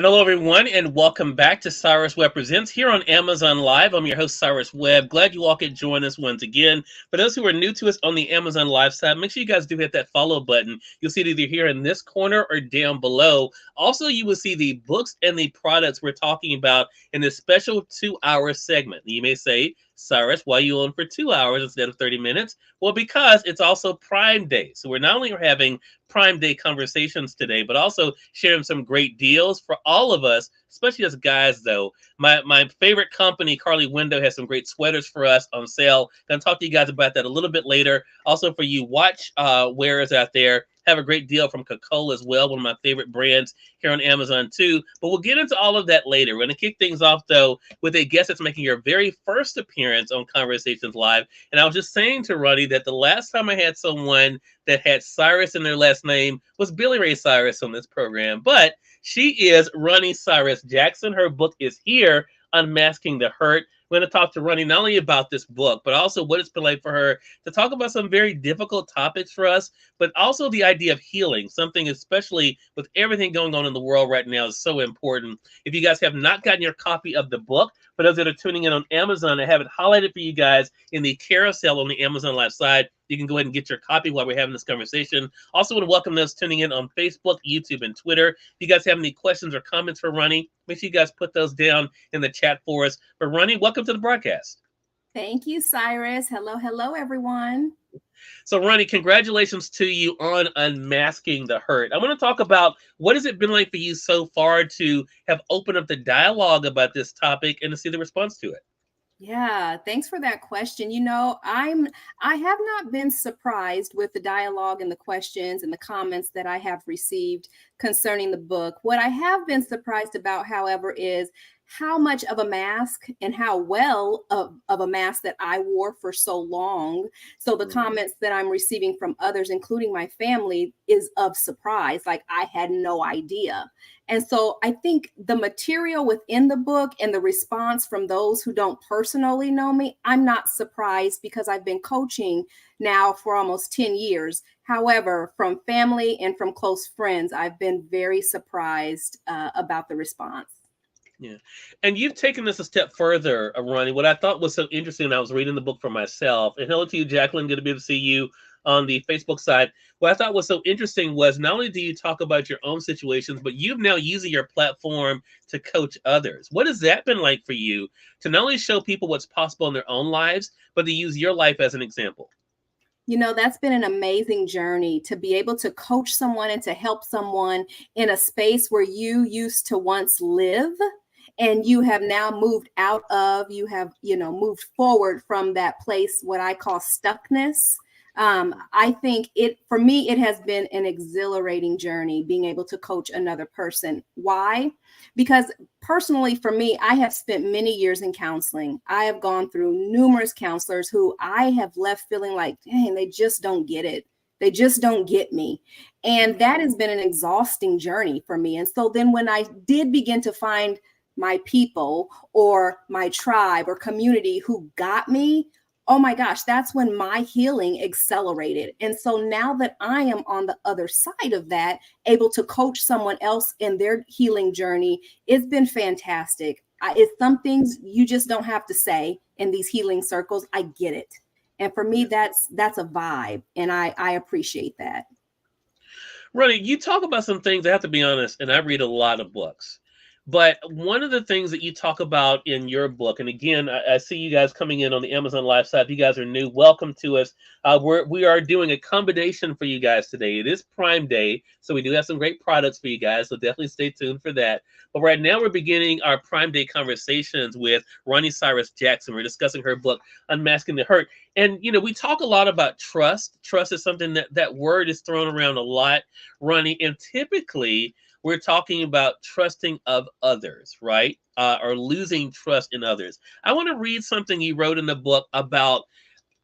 Hello, everyone, and welcome back to Cyrus Webb Presents here on Amazon Live. I'm your host, Cyrus Webb. Glad you all could join us once again. For those who are new to us on the Amazon Live side, make sure you guys do hit that follow button. You'll see it either here in this corner or down below. Also, you will see the books and the products we're talking about in this special 2-hour segment. You may say, Cyrus, why are you on for 2 hours instead of 30 minutes? Well, because it's also Prime Day. So we're not only having Prime Day conversations today, but also sharing some great deals for all of us, especially as guys, though. My favorite company, Carly Window, has some great sweaters for us on sale. Gonna talk to you guys about that a little bit later. Also, for you watch wearers out there, have a great deal from Coca-Cola as well, one of my favorite brands here on Amazon too. But we'll get into all of that later. We're going to kick things off, though, with a guest that's making your very first appearance on Conversations Live. And I was just saying to Ronnie that the last time I had someone that had Cyrus in their last name was Billy Ray Cyrus on this program. But she is Ronnie Cyrus Jackson. Her book is here, Unmasking the Hurt. We're going to talk to Ronnie not only about this book, but also what it's been like for her to talk about some very difficult topics for us, but also the idea of healing, something especially with everything going on in the world right now is so important. If you guys have not gotten your copy of the book, for those that are tuning in on Amazon, I have it highlighted for you guys in the carousel on the Amazon Live side. You can go ahead and get your copy while we're having this conversation. Also want to welcome those tuning in on Facebook, YouTube, and Twitter. If you guys have any questions or comments for Ronnie, make sure you guys put those down in the chat for us. But Ronnie, welcome to the broadcast. Thank you, Cyrus. Hello, everyone. So, Ronnie, congratulations to you on Unmasking the Hurt. I want to talk about what has it been like for you so far to have opened up the dialogue about this topic and to see the response to it. Yeah, thanks for that question. I have not been surprised with the dialogue and the questions and the comments that I have received concerning the book. What I have been surprised about, however, is how much of a mask and how well of a mask that I wore for so long. So the comments that I'm receiving from others, including my family, is of surprise. Like I had no idea. And so I think the material within the book and the response from those who don't personally know me, I'm not surprised because I've been coaching now for almost 10 years. However, from family and from close friends, I've been very surprised about the response. Yeah. And you've taken this a step further, Ronnie. What I thought was so interesting, I was reading the book for myself. And hello to you, Jacqueline. Good to be able to see you on the Facebook side. What I thought was so interesting was not only do you talk about your own situations, but you've now using your platform to coach others. What has that been like for you to not only show people what's possible in their own lives, but to use your life as an example? That's been an amazing journey to be able to coach someone and to help someone in a space where you used to once live. And you have now moved out of, you have, moved forward from that place, what I call stuckness. I think for me, it has been an exhilarating journey being able to coach another person. Why? Because personally, for me, I have spent many years in counseling. I have gone through numerous counselors who I have left feeling like, dang, they just don't get it. They just don't get me. And that has been an exhausting journey for me. And so then when I did begin to find my people or my tribe or community who got me, oh my gosh, that's when my healing accelerated. And so now that I am on the other side of that, able to coach someone else in their healing journey, it's been fantastic. It's some things you just don't have to say in these healing circles. I get it. And for me, that's a vibe. And I appreciate that. Ronnie, you talk about some things, I have to be honest, and I read a lot of books. But one of the things that you talk about in your book, and again, I see you guys coming in on the Amazon Live side. If you guys are new, welcome to us. We are doing a combination for you guys today. It is Prime Day, so we do have some great products for you guys, so definitely stay tuned for that. But right now, we're beginning our Prime Day conversations with Ronnie Cyrus Jackson. We're discussing her book, Unmasking the Hurt. And, we talk a lot about trust. Trust is something that word is thrown around a lot, Ronnie, and typically, we're talking about trusting of others, right? Or losing trust in others. I want to read something you wrote in the book about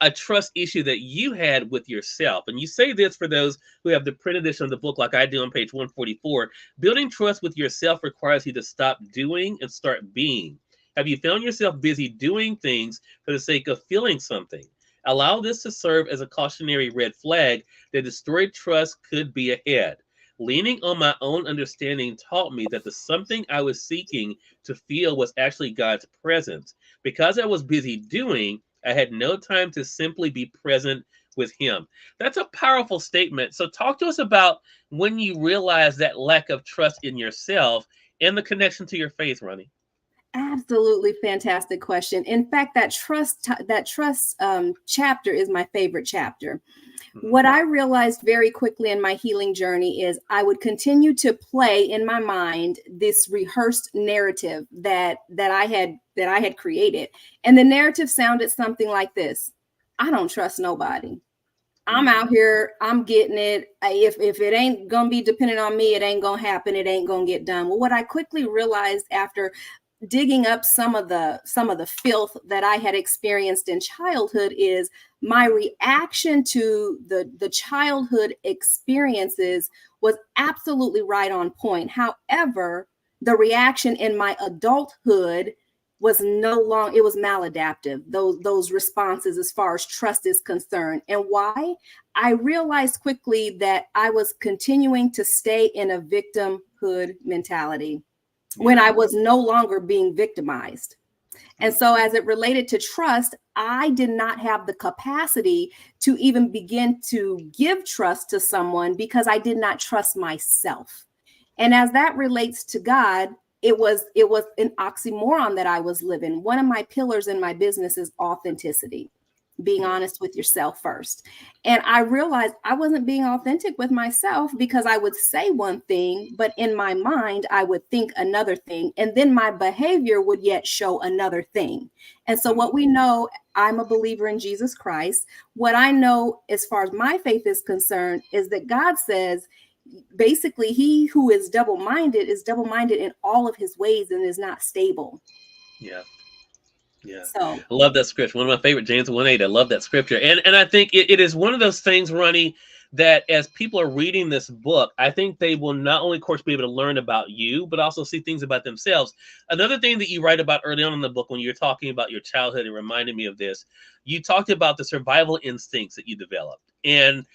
a trust issue that you had with yourself. And you say this for those who have the print edition of the book, like I do on page 144. Building trust with yourself requires you to stop doing and start being. Have you found yourself busy doing things for the sake of feeling something? Allow this to serve as a cautionary red flag that destroyed trust could be ahead. Leaning on my own understanding taught me that the something I was seeking to feel was actually God's presence. Because I was busy doing, I had no time to simply be present with Him. That's a powerful statement. So, talk to us about when you realize that lack of trust in yourself and the connection to your faith, Ronnie. Absolutely fantastic question. In fact, that trust chapter is my favorite chapter. Mhm. What I realized very quickly in my healing journey is I would continue to play in my mind this rehearsed narrative that I had created. And the narrative sounded something like this: I don't trust nobody. I'm out Mm. here, I'm getting it. If it ain't gonna be dependent on me, it ain't gonna happen, it ain't gonna get done. Well, what I quickly realized after digging up some of the filth that I had experienced in childhood is my reaction to the childhood experiences was absolutely right on point. However, the reaction in my adulthood was no longer, it was maladaptive, those responses as far as trust is concerned. And why? I realized quickly that I was continuing to stay in a victimhood mentality when Yeah. I was no longer being victimized. And so, Mhm. as it related to trust, I did not have the capacity to even begin to give trust to someone because I did not trust myself. And as that relates to God, it was an oxymoron that I was living. One of my pillars in my business is authenticity, being Yeah. honest with yourself first. And I realized I wasn't being authentic with myself because I would say one thing, but in my mind, I would think another thing. And then my behavior would yet show another thing. And so, what Mhm. we know, I'm a believer in Jesus Christ. What I know as far as my faith is concerned is that God says, basically, he who is double minded in all of his ways and is not stable. Yeah. Yeah, So, I love that scripture. One of my favorite, James 1:8. I love that scripture, and I think it is one of those things, Ronnie, that as people are reading this book, I think they will not only, of course, be able to learn about you, but also see things about themselves. Another thing that you write about early on in the book, when you're talking about your childhood, it reminded me of this. You talked about the survival instincts that you developed, and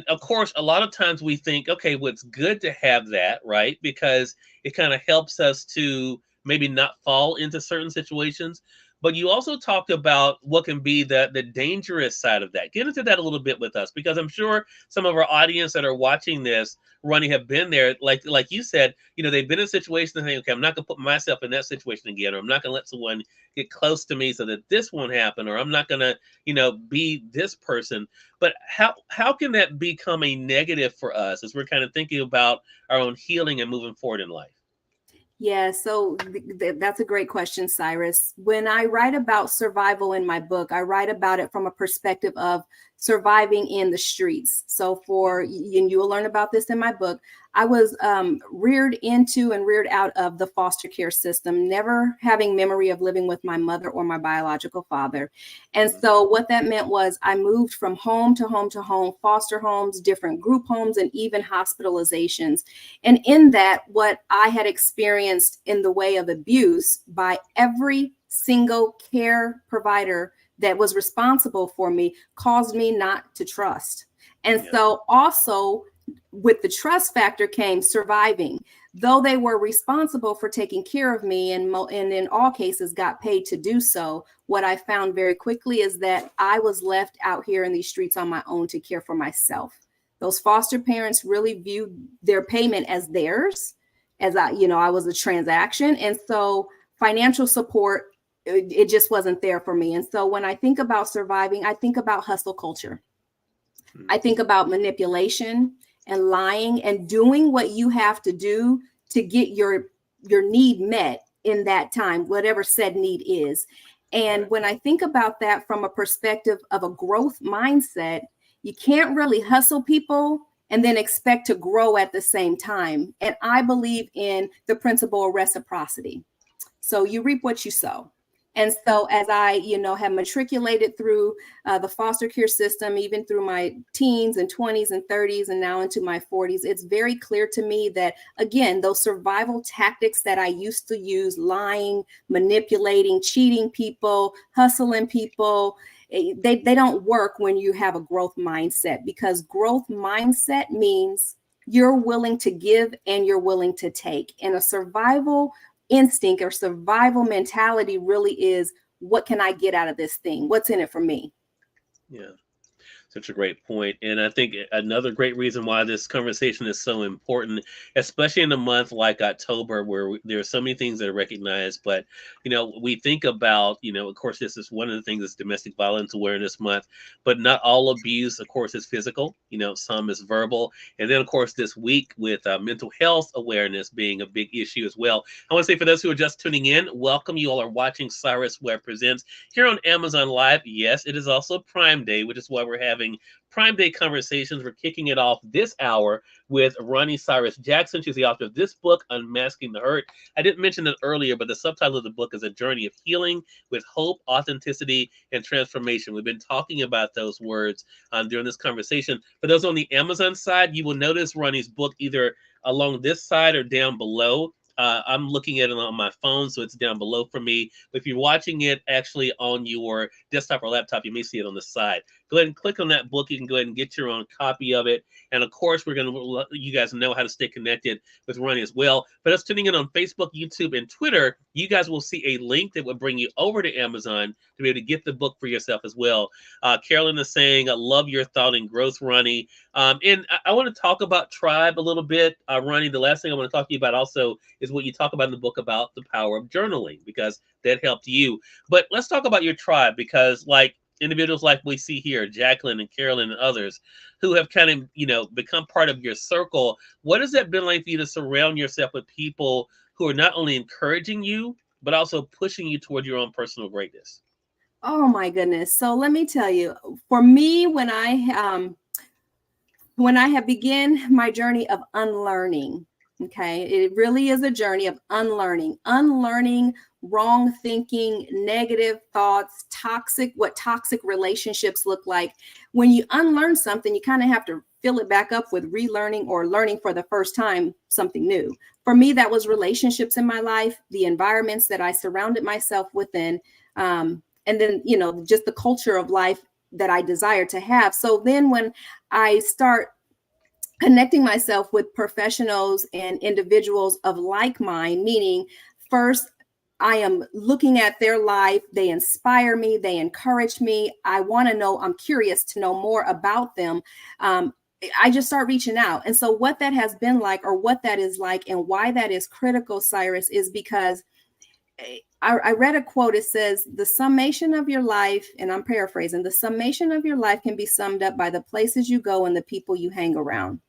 of course, a lot of times we think, okay, well, it's good to have that, right? Because it kind of helps us to maybe not fall into certain situations, but you also talked about what can be the dangerous side of that. Get into that a little bit with us, because I'm sure some of our audience that are watching this, Ronnie, have been there. Like you said, they've been in a situation and think, okay, I'm not gonna put myself in that situation again, or I'm not gonna let someone get close to me so that this won't happen, or I'm not gonna, be this person. But how can that become a negative for us as we're kind of thinking about our own healing and moving forward in life? yeah, so that's a great question, Cyrus. When I write about survival in my book, I write about it from a perspective of surviving in the streets. So, and you will learn about this in my book, I was reared into and reared out of the foster care system, never having memory of living with my mother or my biological father. And Mhm. so, what that meant was I moved from home to home to home, foster homes, different group homes, and even hospitalizations. And in that, what I had experienced in the way of abuse by every single care provider that was responsible for me caused me not to trust. And Yeah. so, also with the trust factor came surviving. Though they were responsible for taking care of me and in all cases got paid to do so, what I found very quickly is that I was left out here in these streets on my own to care for myself. Those foster parents really viewed their payment as theirs, as I was a transaction. And so financial support, it just wasn't there for me. And so when I think about surviving, I think about hustle culture. I Mhm. think about manipulation and lying and doing what you have to do to get your need met in that time, whatever said need is. And Right. when I think about that from a perspective of a growth mindset, you can't really hustle people and then expect to grow at the same time. And I believe in the principle of reciprocity. So you reap what you sow. And so as I, have matriculated through the foster care system, even through my teens and 20s and 30s, and now into my 40s, it's very clear to me that, again, those survival tactics that I used to use, lying, manipulating, cheating people, hustling people, they don't work when you have a growth mindset, because growth mindset means you're willing to give and you're willing to take. And a survival instinct or survival mentality really is, what can I get out of this thing? What's in it for me? Yeah. Such a great point. And I think another great reason why this conversation is so important, especially in a month like October, where there are so many things that are recognized. But, we think about, of course, this is one of the things is Domestic Violence Awareness Month, but not all abuse, of course, is physical. Some is verbal. And then, of course, this week with mental health awareness being a big issue as well. I want to say for those who are just tuning in, welcome. You all are watching Cyrus Webb Presents here on Amazon Live. Yes, it is also Prime Day, which is why we're having Prime Day conversations. We're kicking it off this hour with Ronnie Cyrus Jackson. She's the author of this book, Unmasking the Hurt. I didn't mention it earlier, but the subtitle of the book is A Journey of Healing with Hope, Authenticity, and Transformation. We've been talking about those words during this conversation. For those on the Amazon side, you will notice Ronnie's book either along this side or down below. I'm looking at it on my phone, so it's down below for me. But if you're watching it actually on your desktop or laptop, you may see it on the side. Go ahead and click on that book. You can go ahead and get your own copy of it. And of course, we're going to let you guys know how to stay connected with Ronnie as well. But us tuning in on Facebook, YouTube, and Twitter, you guys will see a link that will bring you over to Amazon to be able to get the book for yourself as well. Carolyn is saying, I love your thought and growth, Ronnie. And I want to talk about tribe a little bit. Ronnie, the last thing I want to talk to you about also is what you talk about in the book about the power of journaling, because that helped you. But let's talk about your tribe, because like individuals like we see here, Jacqueline and Carolyn and others who have kind of, become part of your circle. What has that been like for you to surround yourself with people who are not only encouraging you, but also pushing you toward your own personal greatness? Oh my goodness. So let me tell you, for me, when I have begun my journey of unlearning, okay, it really is a journey of unlearning wrong thinking, negative thoughts, what toxic relationships look like. When you unlearn something, you kind of have to fill it back up with relearning or learning for the first time something new. For me, that was relationships in my life, the environments that I surrounded myself within, and then, just the culture of life that I desire to have. So then when I start connecting myself with professionals and individuals of like mind, meaning first, I am looking at their life. They inspire me. They encourage me. I want to know, I'm curious to know more about them. I just start reaching out. And so what that has been like, or what that is like, and why that is critical, Cyrus, is because I read a quote. It says, the summation of your life, and I'm paraphrasing, the summation of your life can be summed up by the places you go and the people you hang around.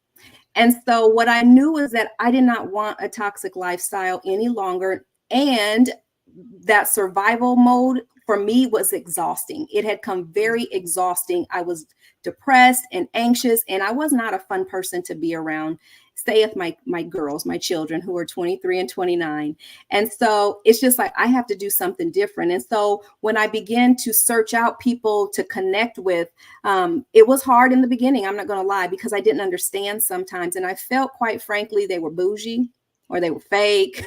And so what I knew was that I did not want a toxic lifestyle any longer. And that survival mode for me was exhausting. It had come very exhausting. I was depressed and anxious, and I was not a fun person to be around. Stay with my girls, my children who are 23 and 29. And so it's just like, I have to do something different. And so when I began to search out people to connect with, it was hard in the beginning. I'm not going to lie, because I didn't understand sometimes. And I felt, quite frankly, they were bougie or they were fake.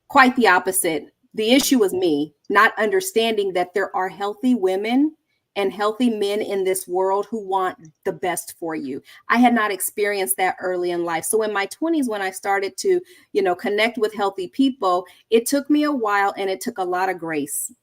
Quite the opposite. The issue was me not understanding that there are healthy women and healthy men in this world who want the best for you. I had not experienced that early in life. So in my 20s, when I started to, connect with healthy people, it took me a while, and it took a lot of grace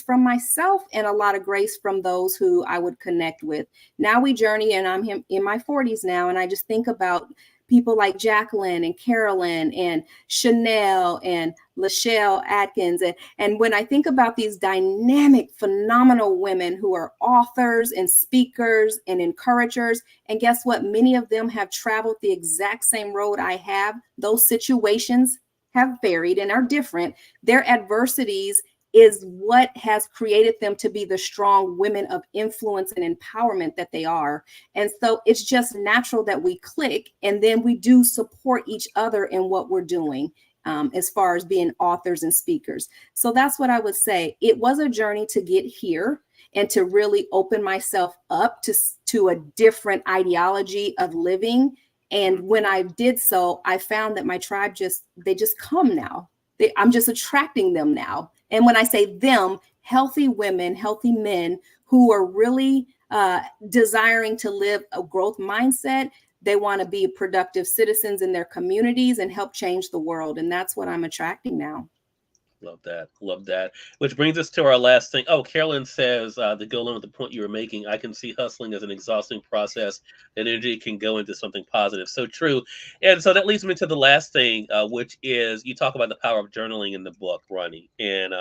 from myself and a lot of grace from those who I would connect with. Now we journey, and I'm in my 40s now. And I just think about people like Jacqueline and Carolyn and Chanel and Lachelle Atkins. And when I think about these dynamic, phenomenal women who are authors and speakers and encouragers, and guess what? Many of them have traveled the exact same road I have. Those situations have varied and are different. Their adversities is what has created them to be the strong women of influence and empowerment that they are. And so it's just natural that we click, and then we do support each other in what we're doing, as far as being authors and speakers. So that's what I would say. It was a journey to get here and to really open myself up to a different ideology of living. And when I did so, I found that my tribe they just come now. I'm just attracting them now. And when I say them, healthy women, healthy men who are really desiring to live a growth mindset, They want to be productive citizens in their communities and help change the world. And that's what I'm attracting now. Love that. Love that. Which brings us to our last thing. Oh, Carolyn says, to go along with the point you were making, I can see hustling as an exhausting process. That energy can go into something positive. So true. And so that leads me to the last thing, which is you talk about the power of journaling in the book, Ronnie. And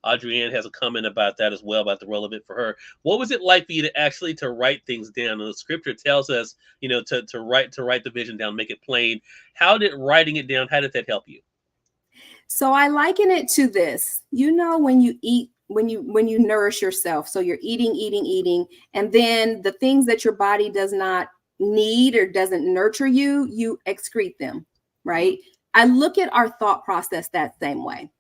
Audrey-Ann has a comment about that as well, about the role of it for her. What was it like for you to actually to write things down? And the scripture tells us, to write the vision down, make it plain. How did writing it down, how did that help you? So I liken it to this, when you eat, when you nourish yourself. So you're eating, and then the things that your body does not need or doesn't nurture you excrete them, right? I look at our thought process that same way.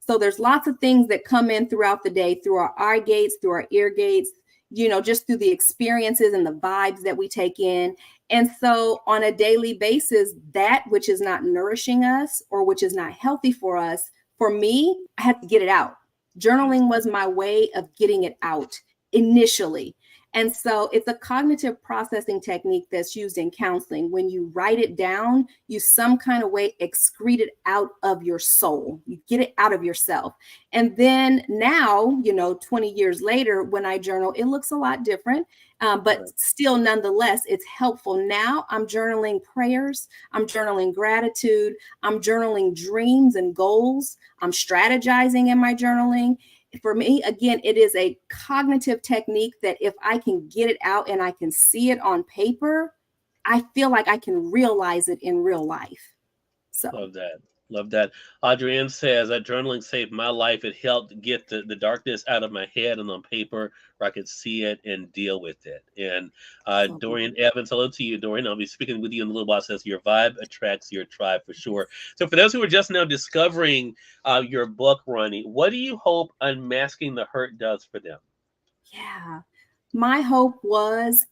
So there's lots of things that come in throughout the day, through our eye gates, through our ear gates, just through the experiences and the vibes that we take in. And so on a daily basis, that which is not nourishing us or which is not healthy for us, for me, I had to get it out. Journaling was my way of getting it out initially. And so it's a cognitive processing technique that's used in counseling. When you write it down, you some kind of way excrete it out of your soul. You get it out of yourself. And then now, 20 years later, when I journal, it looks a lot different. But still, nonetheless, it's helpful. Now I'm journaling prayers. I'm journaling gratitude. I'm journaling dreams and goals. I'm strategizing in my journaling. For me, again, it is a cognitive technique that if I can get it out and I can see it on paper, I feel like I can realize it in real life. So love that. Love that. Audrey-Ann says that journaling saved my life. It helped get the darkness out of my head and on paper where I could see it and deal with it. And Dorian Evans, hello to you, Dorian. I'll be speaking with you in a little while. Says your vibe attracts your tribe for sure. So for those who are just now discovering your book, Ronnie, what do you hope Unmasking the Hurt does for them? Yeah. My hope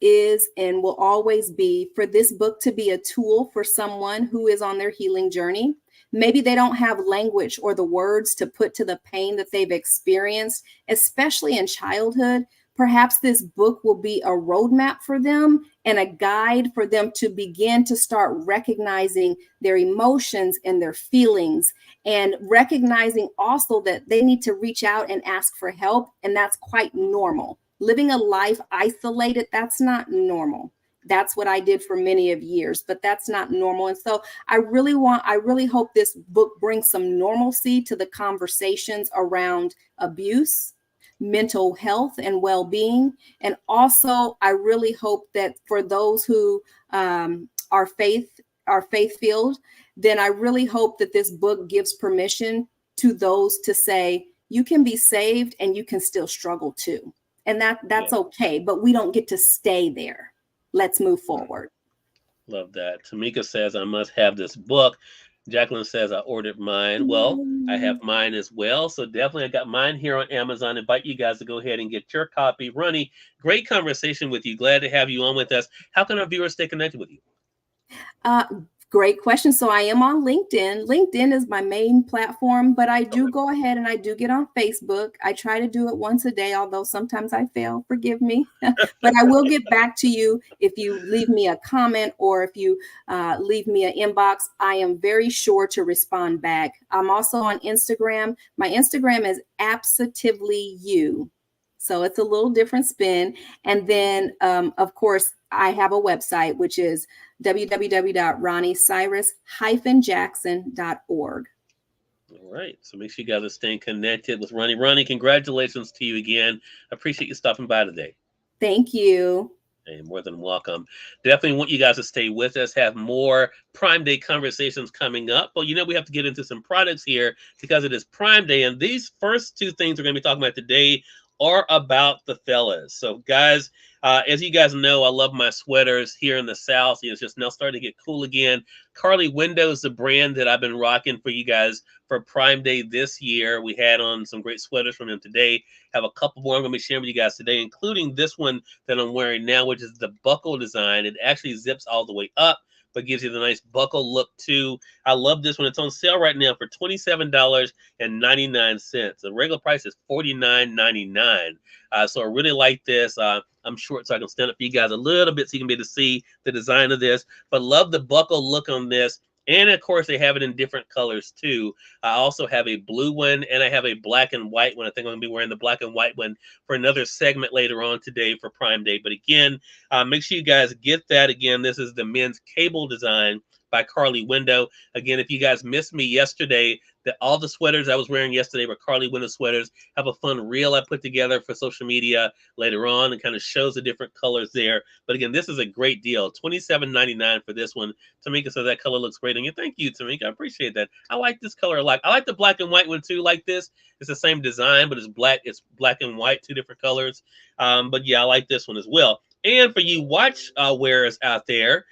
is, and will always be for this book to be a tool for someone who is on their healing journey. Maybe they don't have language or the words to put to the pain that they've experienced, especially in childhood. Perhaps this book will be a roadmap for them and a guide for them to begin to start recognizing their emotions and their feelings, and recognizing also that they need to reach out and ask for help. And that's quite normal. Living a life isolated, that's not normal. That's what I did for many of years, but that's not normal. And so I really hope this book brings some normalcy to the conversations around abuse, mental health, and well-being. And also, I really hope that for those who are faith-filled, then I really hope that this book gives permission to those to say, you can be saved and you can still struggle too. And that's okay, but we don't get to stay there. Let's move forward. Love that. Tamika says, I must have this book. Jacqueline says, I ordered mine. Well, I have mine as well. So definitely I got mine here on Amazon. I invite you guys to go ahead and get your copy. Ronnie, great conversation with you. Glad to have you on with us. How can our viewers stay connected with you? Great question. So I am on LinkedIn. LinkedIn is my main platform, but I do go ahead and I do get on Facebook. I try to do it once a day, although sometimes I fail. Forgive me. But I will get back to you if you leave me a comment or if you leave me an inbox. I am very sure to respond back. I'm also on Instagram. My Instagram is absolutely.you. So it's a little different spin. And then, of course, I have a website, which is www.ronniecyrus-jackson.org. All right. So make sure you guys are staying connected with Ronnie. Ronnie, congratulations to you again. I appreciate you stopping by today. Thank you. Hey, more than welcome. Definitely want you guys to stay with us, have more Prime Day conversations coming up. Well, we have to get into some products here because it is Prime Day. And these first two things we're going to be talking about today are about the fellas. So guys, as you guys know, I love my sweaters here in the South. It's just now starting to get cool again. Carly Windows, the brand that I've been rocking for you guys for Prime Day this year. We had on some great sweaters from them today. Have a couple more I'm going to be sharing with you guys today, including this one that I'm wearing now, which is the buckle design. It actually zips all the way up, but gives you the nice buckle look too. I love this one. It's on sale right now for $27.99. The regular price is $49.99. So I really like this. I'm short, so I can stand up for you guys a little bit so you can be able to see the design of this. But love the buckle look on this. And of course, they have it in different colors too. I also have a blue one and I have a black and white one. I think I'm going to be wearing the black and white one for another segment later on today for Prime Day. But again, make sure you guys get that. Again, this is the men's cable design by Carly Window. Again, if you guys missed me yesterday, that all the sweaters I was wearing yesterday were Carly Window sweaters. Have a fun reel I put together for social media later on and kind of shows the different colors there. But again, this is a great deal. $27.99 for this one. Tamika says that color looks great on you. Thank you, Tamika. I appreciate that. I like this color a lot. I like the black and white one too, like this. It's the same design, but it's black and white, two different colors. But yeah, I like this one as well. And for you watch wearers out there,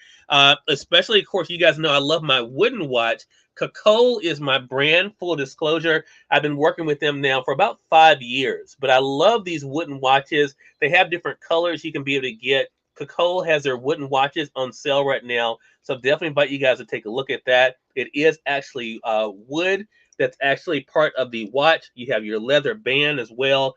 especially, of course, you guys know I love my wooden watch. Kakol is my brand, full disclosure. I've been working with them now for about 5 years, but I love these wooden watches. They have different colors you can be able to get. Kakol has their wooden watches on sale right now, so definitely invite you guys to take a look at that. It is actually wood that's actually part of the watch. You have your leather band as well.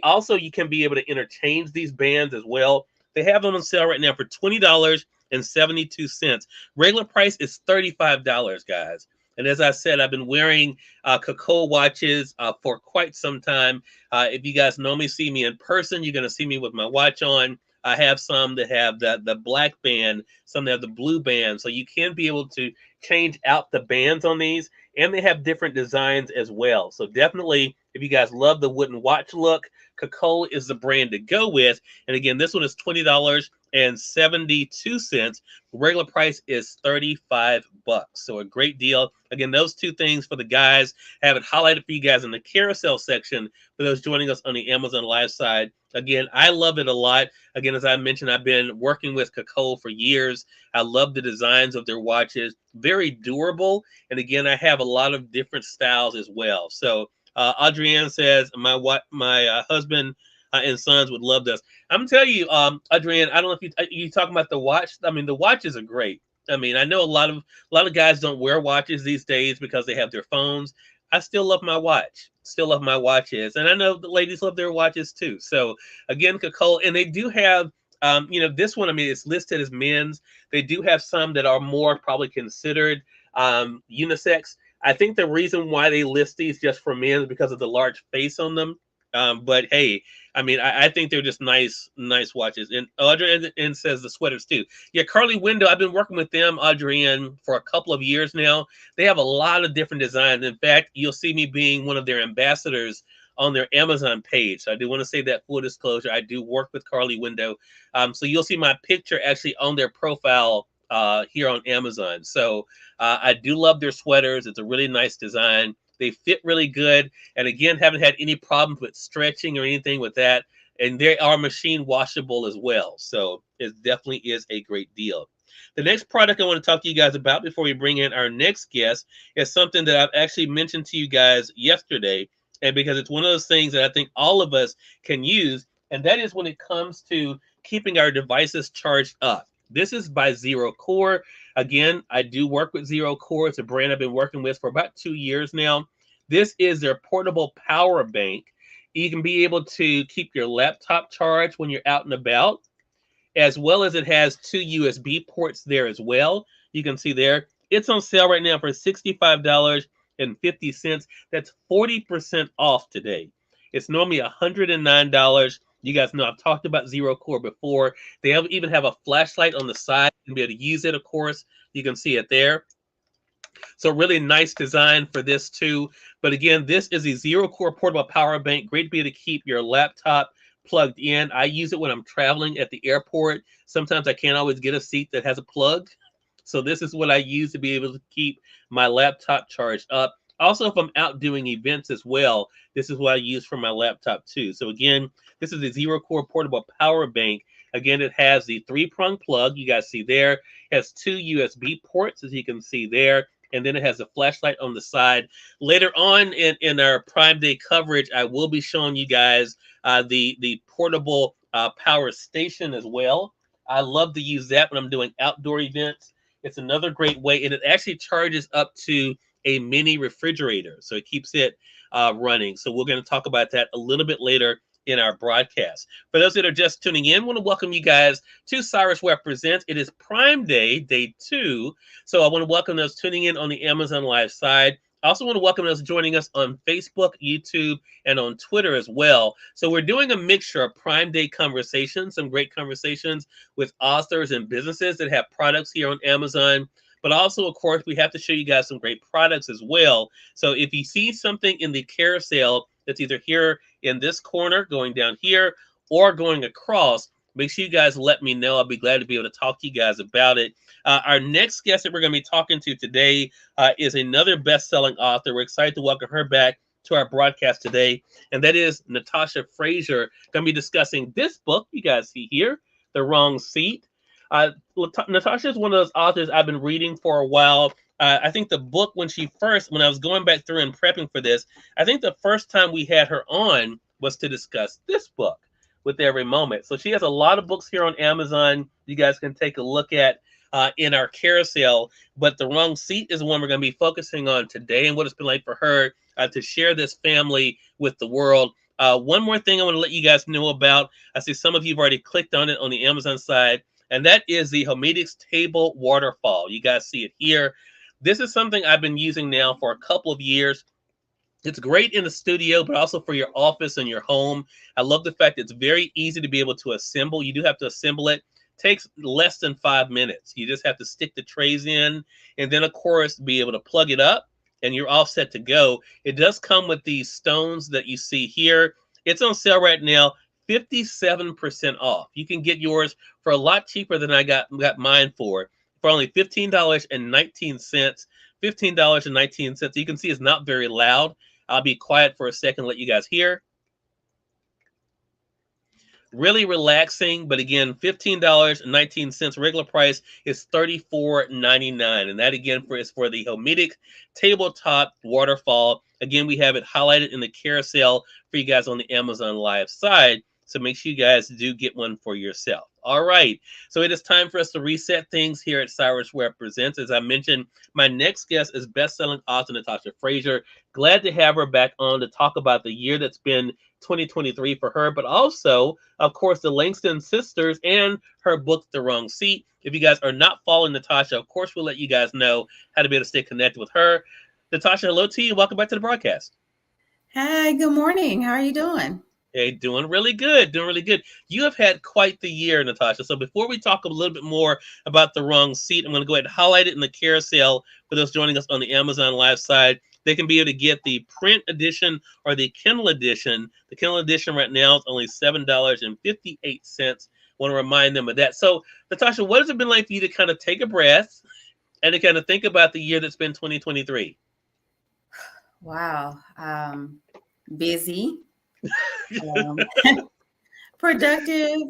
Also, you can be able to interchange these bands as well. They have them on sale right now for $20.72. Regular price is $35, guys. And as I said, I've been wearing Kakol watches for quite some time. If you guys know me, see me in person, you're going to see me with my watch on. I have some that have the black band, some that have the blue band. So you can be able to change out the bands on these. And they have different designs as well. So definitely, if you guys love the wooden watch look, Kakol is the brand to go with. And again, this one is $20.72. Regular price is $35. So a great deal. Again, those two things for the guys. I have it highlighted for you guys in the carousel section for those joining us on the Amazon Live side. Again, I love it a lot. Again, as I mentioned, I've been working with Kakol for years. I love the designs of their watches. Very durable. And again, I have a lot of different styles as well. So Adrienne says, my husband and sons would love this. I'm going to tell you, Adrienne, I don't know if you talking about the watch. I mean, the watches are great. I mean, I know a lot of guys don't wear watches these days because they have their phones. I still love my watch. Still love my watches. And I know the ladies love their watches too. So again, Kakol, and they do have, this one, I mean, it's listed as men's. They do have some that are more probably considered unisex. I think the reason why they list these just for men is because of the large face on them. But hey, I mean, I think they're just nice watches. And Adrienne says the sweaters too. Yeah, Carly Window, I've been working with them, Adrienne, for a couple of years now. They have a lot of different designs. In fact, you'll see me being one of their ambassadors on their Amazon page. So I do want to say that, full disclosure. I do work with Carly Window. So you'll see my picture actually on their profile here on Amazon. So I do love their sweaters. It's a really nice design. They fit really good. And again, haven't had any problems with stretching or anything with that. And they are machine washable as well. So it definitely is a great deal. The next product I want to talk to you guys about before we bring in our next guest is something that I've actually mentioned to you guys yesterday. And because it's one of those things that I think all of us can use. And that is when it comes to keeping our devices charged up. This is by Zero Core. Again, I do work with Zero Core. It's a brand I've been working with for about 2 years now. This is their portable power bank. You can be able to keep your laptop charged when you're out and about, as well as it has 2 USB ports there as well. You can see there. It's on sale right now for $65.50. That's 40% off today. It's normally $109. You guys know I've talked about Zero Core before. They even have a flashlight on the side. You can be able to use it, of course. You can see it there. So really nice design for this too. But again, this is a Zero Core portable power bank. Great to be able to keep your laptop plugged in. I use it when I'm traveling at the airport. Sometimes I can't always get a seat that has a plug. So this is what I use to be able to keep my laptop charged up. Also, if I'm out doing events as well, this is what I use for my laptop too. So again, this is a Zero Core portable power bank. Again, it has the 3-prong plug. You guys see there. It has 2 USB ports, as you can see there. And then it has a flashlight on the side. Later on in our Prime Day coverage, I will be showing you guys the portable power station as well. I love to use that when I'm doing outdoor events. It's another great way, and it actually charges up to a mini refrigerator, so it keeps it running. So we're going to talk about that a little bit later in our broadcast. For those that are just tuning in, I want to welcome you guys to Cyrus Webb Presents. It is Prime Day, day 2. So I want to welcome those tuning in on the Amazon Live side. I also want to welcome those joining us on Facebook, YouTube, and on Twitter as well. So we're doing a mixture of Prime Day conversations, some great conversations with authors and businesses that have products here on Amazon. But also, of course, we have to show you guys some great products as well. So if you see something in the carousel that's either here in this corner, going down here, or going across, make sure you guys let me know. I'll be glad to be able to talk to you guys about it. Our next guest that we're going to be talking to today is another best-selling author. We're excited to welcome her back to our broadcast today, and that is Natasha Frazier. Going to be discussing this book you guys see here, The Wrong Seat. Natasha is one of those authors I've been reading for a while. I think the book, when I was going back through and prepping for this, I think the first time we had her on was to discuss this book, With Every Moment. So she has a lot of books here on Amazon you guys can take a look at in our carousel. But The Wrong Seat is the one we're going to be focusing on today, and what it's been like for her to share this family with the world. One more thing I want to let you guys know about. I see some of you have already clicked on it on the Amazon side, and that is the Homedics Table Waterfall. You guys see it here. This is something I've been using now for a couple of years. It's great in the studio, but also for your office and your home. I love the fact it's very easy to be able to assemble. You do have to assemble it. It takes less than 5 minutes. You just have to stick the trays in, and then, of course, be able to plug it up, and you're all set to go. It does come with these stones that you see here. It's on sale right now, 57% off. You can get yours for a lot cheaper than I got mine for only $15.19. $15.19. You can see it's not very loud. I'll be quiet for a second, let you guys hear. Really relaxing, but again, $15.19. Regular price is $34.99, and that again is for the Homedic Tabletop Waterfall. Again, we have it highlighted in the carousel for you guys on the Amazon Live side, so make sure you guys do get one for yourself. All right, so it is time for us to reset things here at Cyrus Webb Presents. As I mentioned, my next guest is best-selling author Natasha Frazier. Glad to have her back on to talk about the year that's been 2023 for her, but also, of course, the Langston sisters and her book, The Wrong Seat. If you guys are not following Natasha, of course, we'll let you guys know how to be able to stay connected with her. Natasha, hello to you. Welcome back to the broadcast. Hi, good morning. How are you doing? Hey, doing really good, doing really good. You have had quite the year, Natasha. So before we talk a little bit more about The Wrong Seat, I'm going to go ahead and highlight it in the carousel for those joining us on the Amazon Live side. They can be able to get the print edition or the Kindle edition. The Kindle edition right now is only $7.58. Want to remind them of that. So, Natasha, what has it been like for you to kind of take a breath and to kind of think about the year that's been 2023? Wow. Busy. Productive.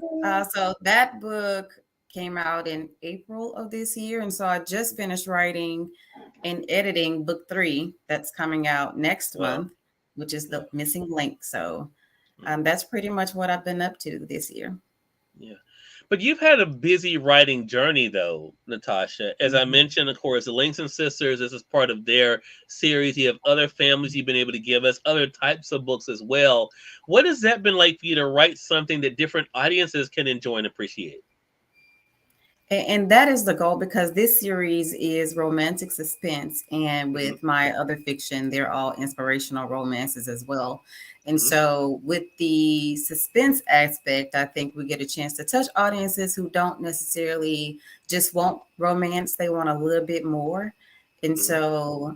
So that book came out in April of this year, and so I just finished writing and editing book 3 that's coming out next month, which is The Missing Link. So that's pretty much what I've been up to this year. Yeah. But you've had a busy writing journey, though, Natasha. As I mentioned, of course, the Langston sisters, this is part of their series. You have other families you've been able to give us, other types of books as well. What has that been like for you to write something that different audiences can enjoy and appreciate? And that is the goal, because this series is romantic suspense. And with my other fiction, they're all inspirational romances as well. And so with the suspense aspect, I think we get a chance to touch audiences who don't necessarily just want romance. They want a little bit more. And so,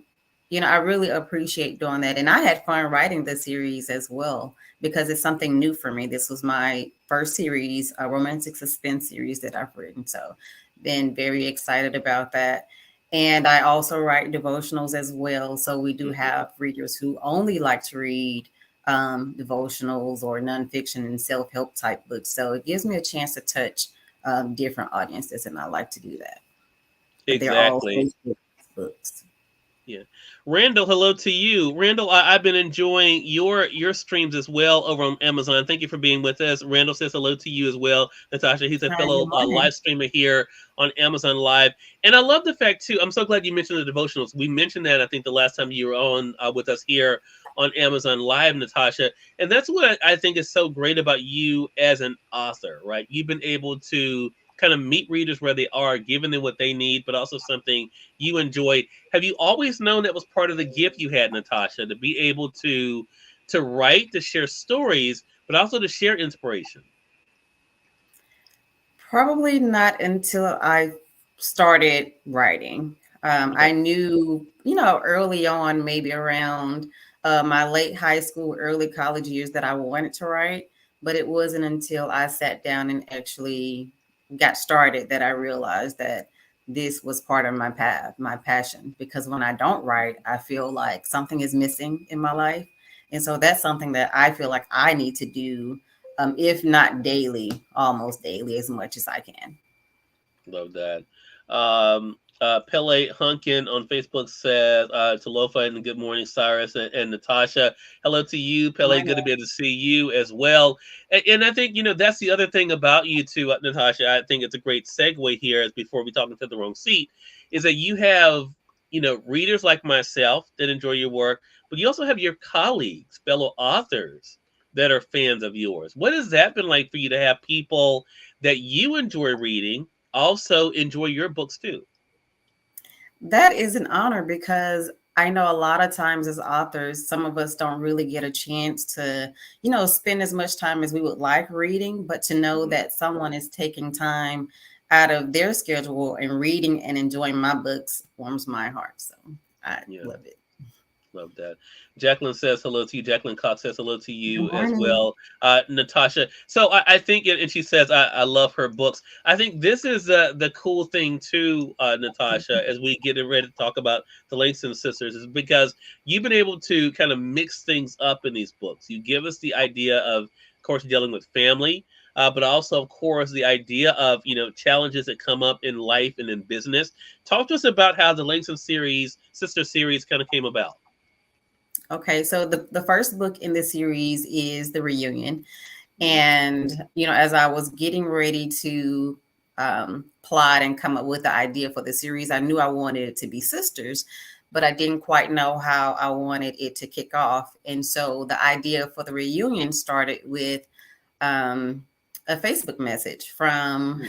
you know, I really appreciate doing that. And I had fun writing the series as well, because it's something new for me. This was my first series, a romantic suspense series that I've written. So been very excited about that. And I also write devotionals as well. So we do have readers who only like to read devotionals or nonfiction and self-help type books. So it gives me a chance to touch different audiences, and I like to do that. Exactly. They're all books. Yeah. Randall, hello to you. Randall, I've been enjoying your streams as well over on Amazon. Thank you for being with us. Randall says hello to you as well. Natasha, he's a fellow live streamer here on Amazon Live. And I love the fact, too, I'm so glad you mentioned the devotionals. We mentioned that, I think, the last time you were on with us here on Amazon Live, Natasha. And that's what I think is so great about you as an author, right? You've been able to kind of meet readers where they are, giving them what they need, but also something you enjoyed. Have you always known that was part of the gift you had, Natasha, to be able to write, to share stories, but also to share inspiration? Probably not until I started writing. Okay. I knew, early on, maybe around my late high school, early college years, that I wanted to write. But it wasn't until I sat down and actually got started that I realized that this was part of my path, my passion. Because when I don't write, I feel like something is missing in my life. And so that's something that I feel like I need to do, if not daily, almost daily, as much as I can. Love that. Pele Hunkin on Facebook says to Lofa and good morning, Cyrus and Natasha. Hello to you, Pele. Good to be able to see you as well. And I think that's the other thing about you too, Natasha. I think it's a great segue here, as before we talk into the wrong seat, is that you have readers like myself that enjoy your work, but you also have your colleagues, fellow authors that are fans of yours. What has that been like for you to have people that you enjoy reading also enjoy your books too? That is an honor because I know a lot of times as authors, some of us don't really get a chance to, spend as much time as we would like reading, but to know Mhm. that someone is taking time out of their schedule and reading and enjoying my books warms my heart. So I Yeah. love it. Love that. Jacqueline says hello to you. Jacqueline Cox says hello to Good you as morning. well. Natasha. So I think, and she says, I love her books. I think this is the cool thing too, Natasha, as we get ready to talk about the Langston sisters, is because you've been able to kind of mix things up in these books. You give us the idea of course, dealing with family. But also, of course, the idea of challenges that come up in life and in business. Talk to us about how the Langston series, sister series, kind of came about. Okay, so the first book in the series is The Reunion. Mhm. And, as I was getting ready to plot and come up with the idea for the series, I knew I wanted it to be sisters, but I didn't quite know how I wanted it to kick off. And so the idea for The Reunion started with um, a Facebook message from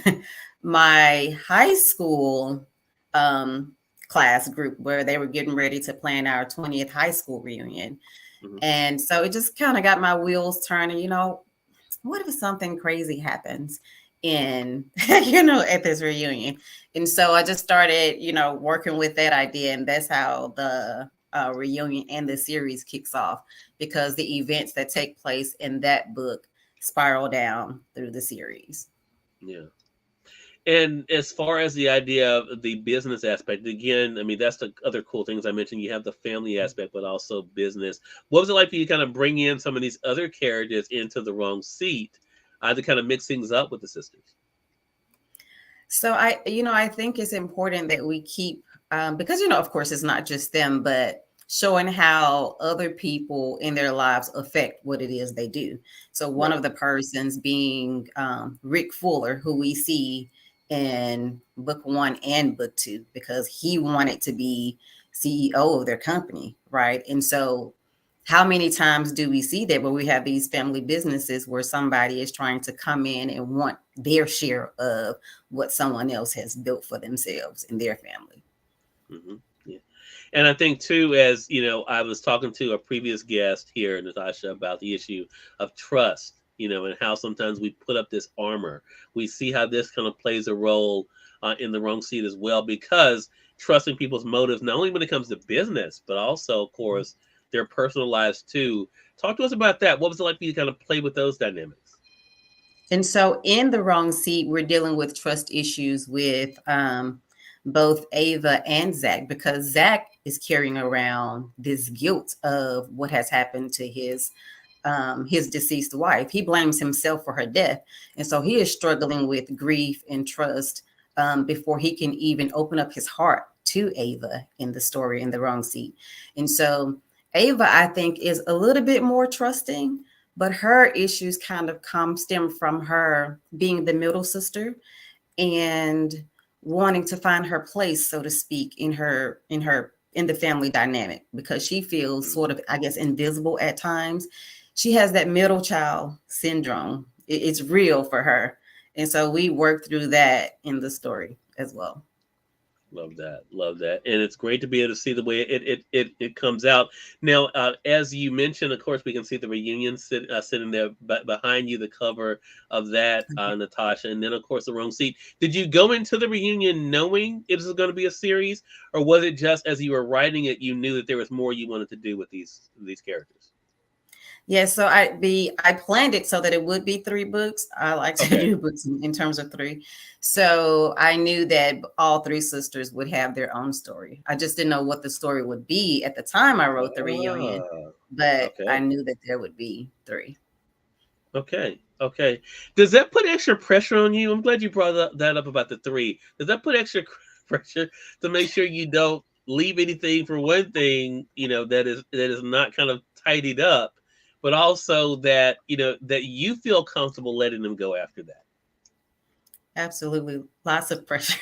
my high school um, class group where they were getting ready to plan our 20th high school reunion. Mhm. And so it just kind of got my wheels turning, what if something crazy happens in at this reunion? And so I just started working with that idea, and that's how the reunion and the series kicks off, because the events that take place in that book spiral down through the series. Yeah. And as far as the idea of the business aspect, again, I mean, that's the other cool things I mentioned. You have the family aspect, but also business. What was it like for you to kind of bring in some of these other characters into the wrong seat to kind of mix things up with the sisters? So I think it's important that we keep, because, of course, it's not just them, but showing how other people in their lives affect what it is they do. So one Right. of the persons being Rick Fuller, who we see in book 1 and book 2, because he wanted to be CEO of their company, right? And so how many times do we see that where we have these family businesses where somebody is trying to come in and want their share of what someone else has built for themselves and their family? Hmm. Yeah. And I think too, as I was talking to a previous guest here, Natasha, about the issue of trust, and how sometimes we put up this armor. We see how this kind of plays a role in the wrong seat as well, because trusting people's motives, not only when it comes to business, but also, of course, their personal lives too. Talk to us about that. What was it like for you to kind of play with those dynamics? And so in the wrong seat, we're dealing with trust issues with both Ava and Zach, because Zach is carrying around this guilt of what has happened to his deceased wife. He blames himself for her death. And so he is struggling with grief and trust before he can even open up his heart to Ava in the story in the wrong seat. And so Ava, I think, is a little bit more trusting, but her issues kind of stem from her being the middle sister and wanting to find her place, so to speak, in her in the family dynamic because she feels sort of, I guess, invisible at times. She has that middle child syndrome. It's real for her. And so we work through that in the story as well. Love that, love that, and it's great to be able to see the way it comes out. Now, as you mentioned, of course, we can see the reunion sitting there behind you, the cover of that, Natasha, and then of course the wrong seat. Did you go into the reunion knowing it was going to be a series, or was it just as you were writing it, you knew that there was more you wanted to do with these characters? Yeah, so I planned it so that it would be 3 books. I like to do books in terms of 3. So I knew that all 3 sisters would have their own story. I just didn't know what the story would be at the time I wrote the reunion, but I knew that there would be 3. Okay. Okay. Does that put extra pressure on you? I'm glad you brought that up about the 3. Does that put extra pressure to make sure you don't leave anything for one thing, that is not kind of tidied up, but also that, that you feel comfortable letting them go after that? Absolutely. Lots of pressure,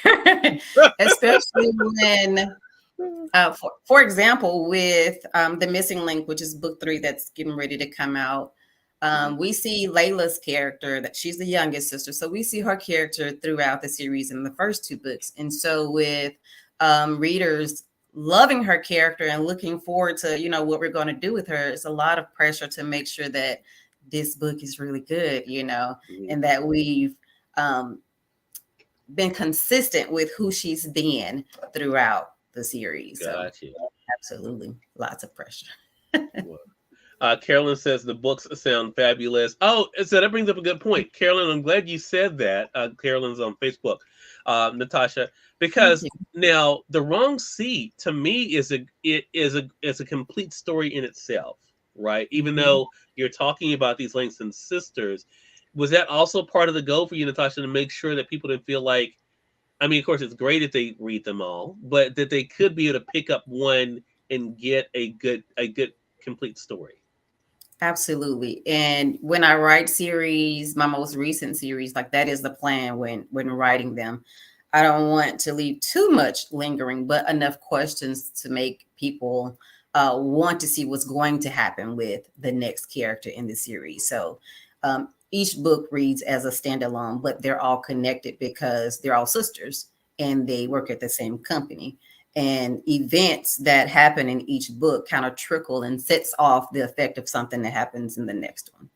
especially when, for example, with The Missing Link, which is book 3 that's getting ready to come out. We see Layla's character, that she's the youngest sister. So we see her character throughout the series in the first 2 books. And so with readers loving her character and looking forward to, what we're going to do with her, it's a lot of pressure to make sure that this book is really good, and that we've been consistent with who she's been throughout the series. Gotcha. So absolutely. Lots of pressure. Carolyn says the books sound fabulous. Oh, so that brings up a good point. Carolyn, I'm glad you said that. Carolyn's on Facebook, Natasha, because now The Wrong Seat to me is a complete story in itself, right? Even though you're talking about these Langston sisters, was that also part of the goal for you, Natasha, to make sure that people didn't feel like, I mean, of course, it's great if they read them all, but that they could be able to pick up one and get a good complete story? Absolutely. And when I write series, my most recent series, like that is the plan when writing them. I don't want to leave too much lingering, but enough questions to make people want to see what's going to happen with the next character in the series. So each book reads as a standalone, but they're all connected because they're all sisters and they work at the same company. And events that happen in each book kind of trickle and sets off the effect of something that happens in the next one.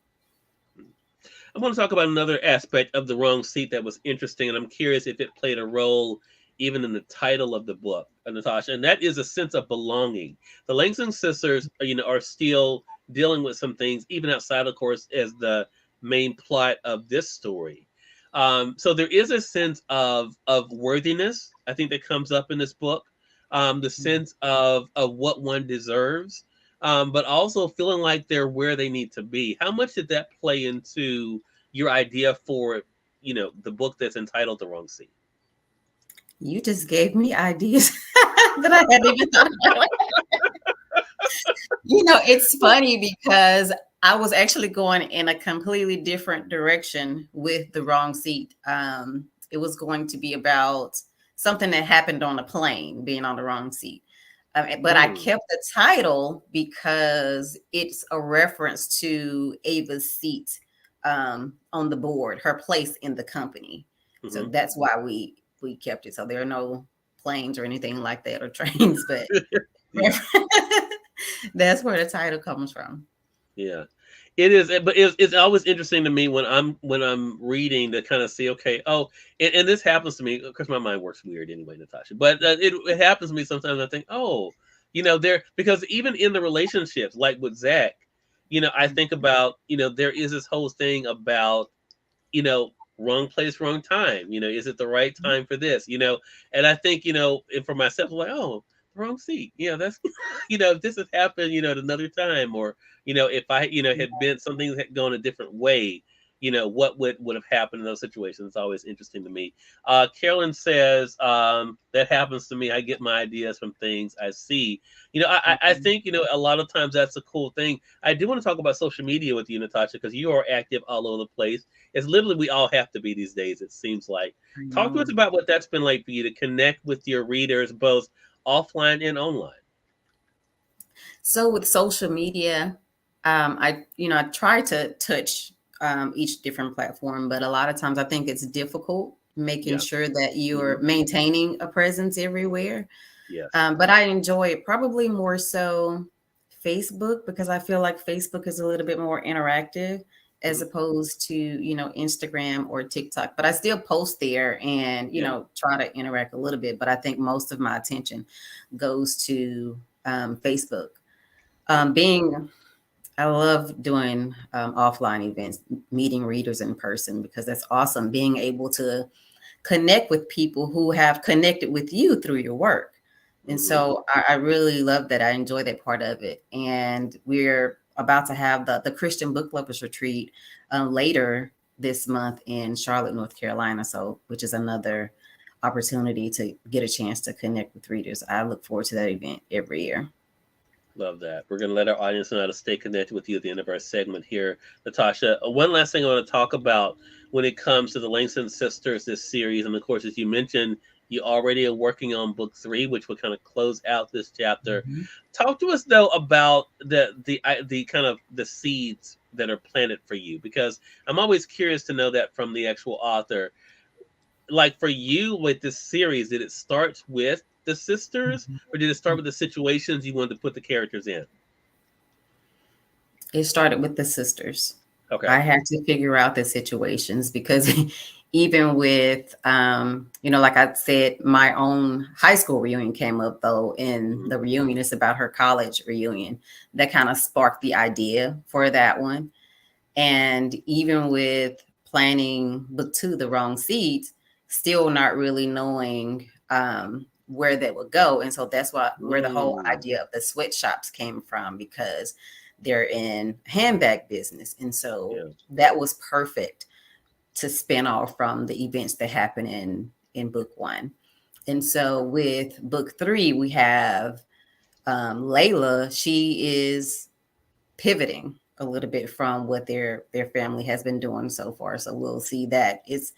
I want to talk about another aspect of The Wrong Seat that was interesting, and I'm curious if it played a role even in the title of the book, Natasha, and that is a sense of belonging. The Langston sisters, are still dealing with some things, even outside, of course, as the main plot of this story. So there is a sense of worthiness, I think, that comes up in this book. The sense of what one deserves, but also feeling like they're where they need to be. How much did that play into your idea for, the book that's entitled The Wrong Seat? You just gave me ideas that I hadn't even thought about. It's funny because I was actually going in a completely different direction with The Wrong Seat. It was going to be about something that happened on a plane, being on the wrong seat. But I kept the title because it's a reference to Ava's seat on the board, her place in the company. So that's why we kept it. So there are no planes or anything like that or trains, but that's where the title comes from. Yeah. It is, but it's always interesting to me when I'm reading to kind of see, okay, and this happens to me because my mind works weird anyway, Natasha. But it happens to me sometimes. I think, because even in the relationships, like with Zach, I think about, there is this whole thing about, wrong place, wrong time. Is it the right time for this? And I think, and for myself, I'm like, wrong seat. Yeah, that's, if this had happened, at another time, or, if I, had been something had gone a different way, what would have happened in those situations? It's always interesting to me. Carolyn says, that happens to me. I get my ideas from things I see. I think, a lot of times that's a cool thing. I do want to talk about social media with you, Natasha, because you are active all over the place. It's literally, we all have to be these days, it seems like. Talk to us about what that's been like for you to connect with your readers, both offline and online. So with social media, I try to touch each different platform, but a lot of times I think it's difficult making Yeah. sure that you're Mhm. maintaining a presence everywhere. Yes. But I enjoy it probably more so Facebook, because I feel like Facebook is a little bit more interactive as Mhm. opposed to, Instagram or TikTok. But I still post there and, Yeah. try to interact a little bit. But I think most of my attention goes to Facebook. Yeah. Being I love doing offline events, meeting readers in person, because that's awesome. Being able to connect with people who have connected with you through your work. And Mhm. so I really love that. I enjoy that part of it. And we're about to have the Christian Book Lovers Retreat later this month in Charlotte, North Carolina. So, which is another opportunity to get a chance to connect with readers. I look forward to that event every year. Love that. We're going to let our audience know how to stay connected with you at the end of our segment here, Natasha. One last thing I want to talk about when it comes to the Langston Sisters, this series. And of course, as you mentioned, you already are working on book 3, which will kind of close out this chapter. Mhm. Talk to us though about the kind of the seeds that are planted for you, because I'm always curious to know that from the actual author. Like for you with this series, did it start with the sisters, or did it start with the situations you wanted to put the characters in? It started with the sisters. Okay. I had to figure out the situations because even with, like I said, my own high school reunion came up, though, and Mhm. the reunion is about her college reunion. That kind of sparked the idea for that one. And even with planning book 2, The Wrong Seeds, still not really knowing where that would go. And so that's where the whole Mm. idea of the sweatshops came from, because they're in handbag business. And so Yeah. that was perfect to spin off from the events that happen in book 1. And so with book 3, we have Layla. She is pivoting a little bit from what their family has been doing so far. So we'll see that it's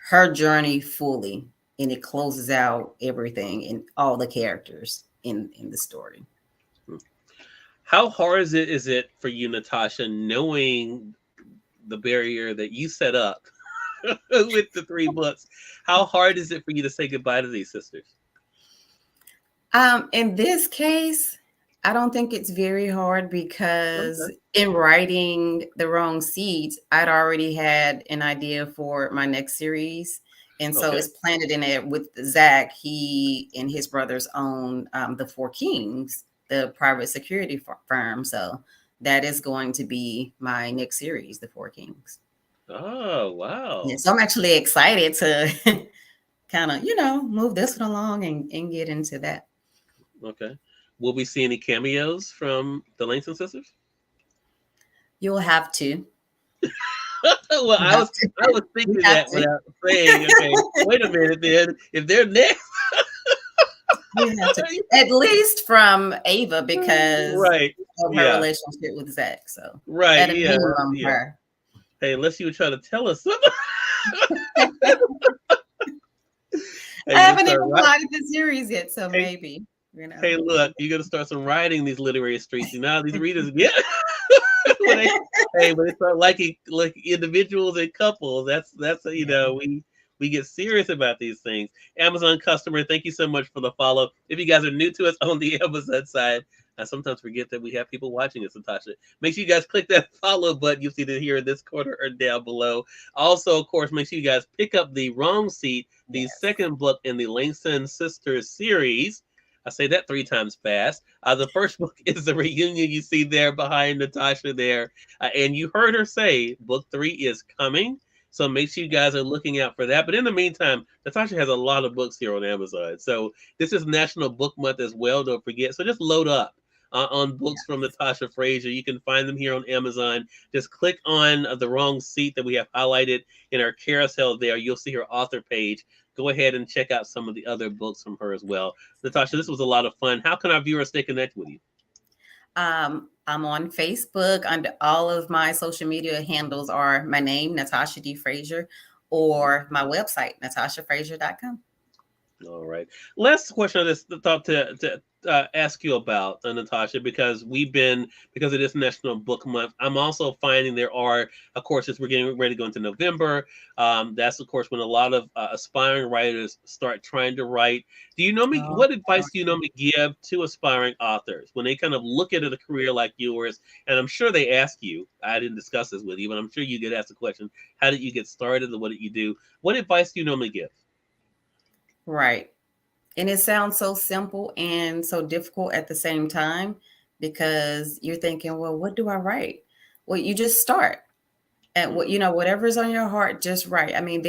her journey fully, and it closes out everything and all the characters in the story. How hard is it for you, Natasha, knowing the barrier that you set up with the 3 books? How hard is it for you to say goodbye to these sisters? In this case, I don't think it's very hard, because Okay. in writing The Wrong Seeds, I'd already had an idea for my next series. And so Okay. it's planted in it with Zach. He and his brothers own the Four Kings, the private security firm. So that is going to be my next series, The Four Kings. Oh, Yeah, wow. so I'm actually excited to kind of, move this one along and get into that. Okay. Will we see any cameos from the Langston sisters? You'll have to. Well, You I have was to. I was You thinking have that to. without saying, okay, wait a minute then. If they're next, You have to. At least from Ava, because right. of her Yeah. relationship with Zach. So Right. at a Yeah. minimum, Yeah. her. Hey, unless you were trying to tell us something. Hey, I you gonna haven't start even right? plotted the series yet, so Hey, maybe, hey, look, you gotta start some writing these literary streets. You know how these readers get when they when they start liking like individuals and couples. That's Yeah. we get serious about these things. Amazon customer, thank you so much for the follow. If you guys are new to us on the Amazon side, I sometimes forget that we have people watching us, Natasha. Make sure you guys click that follow button. You'll see it here in this corner or down below. Also, of course, make sure you guys pick up The Wrong Seat, the Yes. second book in the Langston Sisters series. I say that 3 times fast. The first book is the reunion you see there behind Natasha there. And you heard her say book 3 is coming. So make sure you guys are looking out for that. But in the meantime, Natasha has a lot of books here on Amazon. So this is National Book Month as well. Don't forget. So just load up on books from Natasha Frazier. You can find them here on Amazon. Just click on the wrong seat that we have highlighted in our carousel there. You'll see her author page. Go ahead and check out some of the other books from her as well. Natasha, this was a lot of fun. How can our viewers stay connected with you? I'm on Facebook. Under all of my social media handles are my name, Natasha D. Frazier, or my website, natashafrazier.com. All right. Last question I just thought to ask you about, Natasha, because because it is National Book Month, I'm also finding there are, of course, as we're getting ready to go into November, that's, of course, when a lot of aspiring writers start trying to write. Do you normally, Oh, what advice do you normally give to aspiring authors when they kind of look at a career like yours? And I'm sure they ask you, I didn't discuss this with you, but I'm sure you get asked the question, how did you get started and what did you do? What advice do you normally give? right. And it sounds so simple and so difficult at the same time because you're thinking, well, what do I write? Well, you just start at what, Mhm. whatever's on your heart, just write. I mean,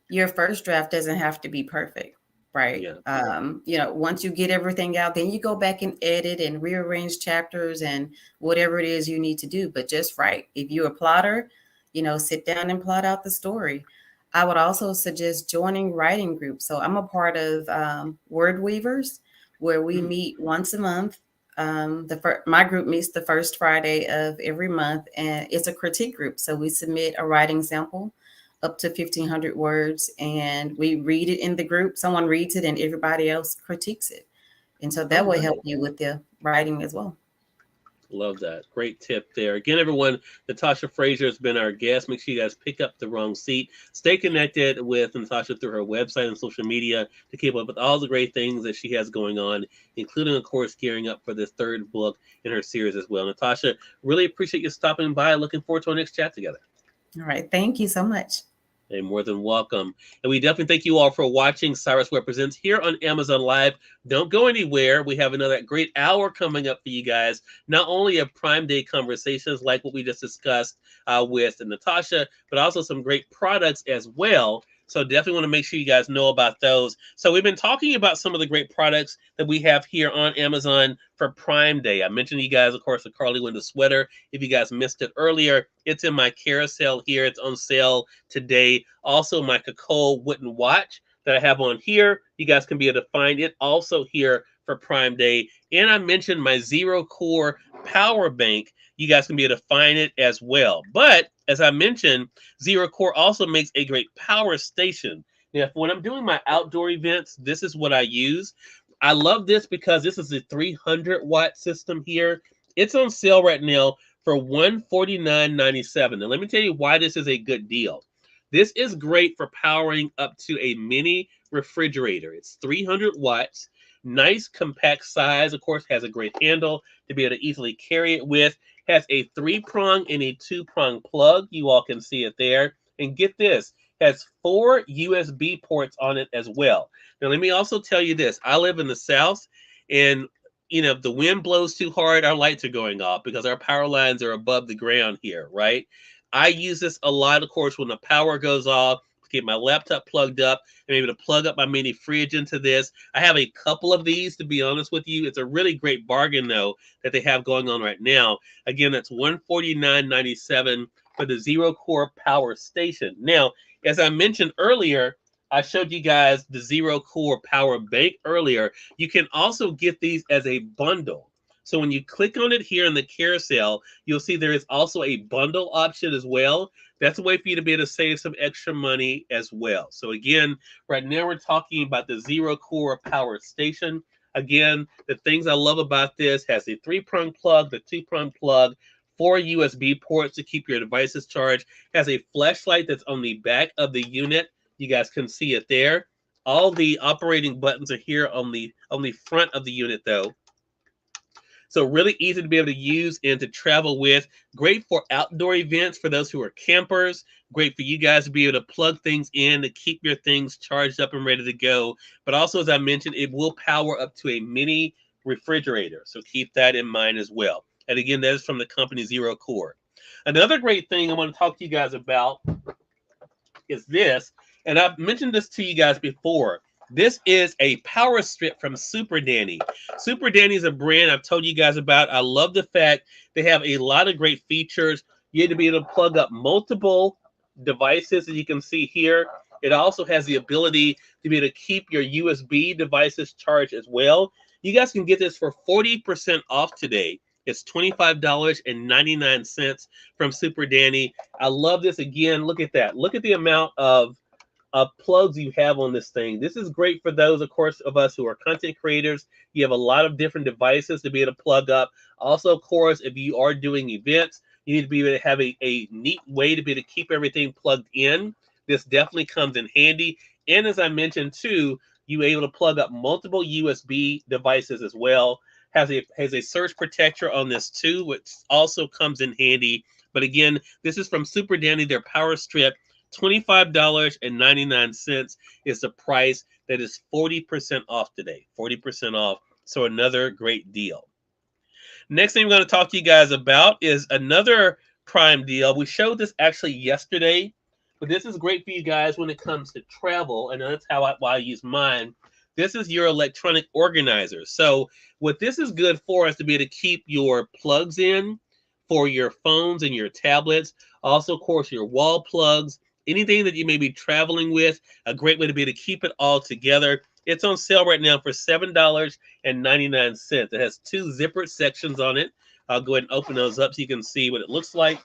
your first draft doesn't have to be perfect, right? Yeah. Once you get everything out, then you go back and edit and rearrange chapters and whatever it is you need to do, but just write. If you're a plotter, sit down and plot out the story. I would also suggest joining writing groups. So I'm a part of Word Weavers, where we Mm. meet once a month. My group meets the first Friday of every month, and it's a critique group. So we submit a writing sample up to 1,500 words, and we read it in the group. Someone reads it, and everybody else critiques it, and so Oh, that will nice. help you with the writing as well. Love that. Great tip there. Again, everyone, Natasha Frazier has been our guest. Make sure you guys pick up the wrong seat. Stay connected with Natasha through her website and social media to keep up with all the great things that she has going on, including, of course, gearing up for this third book in her series as well. Natasha, really appreciate you stopping by. Looking forward to our next chat together. All right, thank you so much. You're more than welcome. And we definitely thank you all for watching Cyrus Webb Presents here on Amazon Live. Don't go anywhere. We have another great hour coming up for you guys. Not only of Prime Day conversations like what we just discussed with Natasha, but also some great products as well. So definitely want to make sure you guys know about those. So we've been talking about some of the great products that we have here on Amazon for Prime Day. I mentioned to you guys, of course, the Carly Window sweater. If you guys missed it earlier, it's in my carousel here. It's on sale today. Also, my Kakol wooden watch that I have on here. You guys can be able to find it also here for Prime Day. And I mentioned my Zero Core power bank. You guys can be able to find it as well. But as I mentioned, Zero Core also makes a great power station. Now, when I'm doing my outdoor events, this is what I use. I love this because this is a 300-watt system here. It's on sale right now for $149.97. Now, let me tell you why this is a good deal. This is great for powering up to a mini refrigerator. It's 300 watts, nice compact size. Of course, has a great handle to be able to easily carry it with. Has a 3-prong and a 2-prong plug. You all can see it there. And get this, has 4 USB ports on it as well. Now, let me also tell you this. I live in the South, and if the wind blows too hard, our lights are going off because our power lines are above the ground here, right? I use this a lot, of course, when the power goes off to get my laptop plugged up and maybe to plug up my mini fridge into this. I have a couple of these, to be honest with you. It's a really great bargain, though, that they have going on right now. Again, that's $149.97 for the Zero Core Power Station. Now, as I mentioned earlier, I showed you guys the Zero Core Power Bank earlier. You can also get these as a bundle. So when you click on it here in the carousel, you'll see there is also a bundle option as well. That's a way for you to be able to save some extra money as well. So again, right now we're talking about the Zero Core Power Station. Again, the things I love about this has the 3-prong plug, the 2-prong plug, 4 USB ports to keep your devices charged, has a flashlight that's on the back of the unit. You guys can see it there. All the operating buttons are here on the front of the unit though. So really easy to be able to use and to travel with. Great for outdoor events for those who are campers. Great for you guys to be able to plug things in to keep your things charged up and ready to go. But also, as I mentioned, it will power up to a mini refrigerator. So keep that in mind as well. And again, that is from the company Zero Core. Another great thing I want to talk to you guys about is this. And I've mentioned this to you guys before. This is a power strip from Super Danny. Super Danny is a brand I've told you guys about. I love the fact they have a lot of great features. You have to be able to plug up multiple devices, as you can see here. It also has the ability to be able to keep your USB devices charged as well. You guys can get this for 40% off today. It's $25.99 from Super Danny. I love this. Again, look at that. Look at the amount of plugs you have on this thing. This is great for those, of course, of us who are content creators. You have a lot of different devices to be able to plug up. Also, of course, if you are doing events, you need to be able to have a neat way to be able to keep everything plugged in. This definitely comes in handy. And as I mentioned too, you're able to plug up multiple USB devices as well. Has a surge protector on this too, which also comes in handy. But again, this is from Super Dandy, their power strip. $25.99 is the price. That is 40% off today. 40% off. So another great deal. Next thing we're going to talk to you guys about is another Prime deal. We showed this actually yesterday, but this is great for you guys when it comes to travel, and that's why I use mine. This is your electronic organizer. So what this is good for is to be able to keep your plugs in for your phones and your tablets. Also, of course, your wall plugs, anything that you may be traveling with, a great way to be able to keep it all together. It's on sale right now for $7.99. It has 2 zippered sections on it. I'll go ahead and open those up so you can see what it looks like.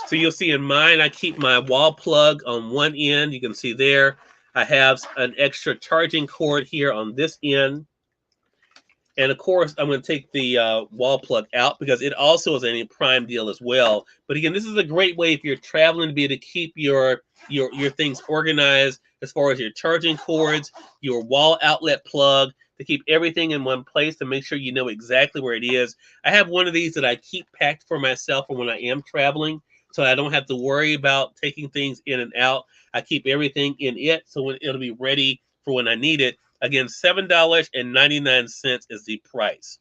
So you'll see in mine, I keep my wall plug on one end. You can see there. I have an extra charging cord here on this end. And of course, I'm going to take the wall plug out because it also is a Prime deal as well. But again, this is a great way if you're traveling to be able to keep your things organized as far as your charging cords, your wall outlet plug, to keep everything in one place to make sure you know exactly where it is. I have one of these that I keep packed for myself for when I am traveling, so I don't have to worry about taking things in and out. I keep everything in it, so it'll be ready for when I need it. Again, $7.99 is the price.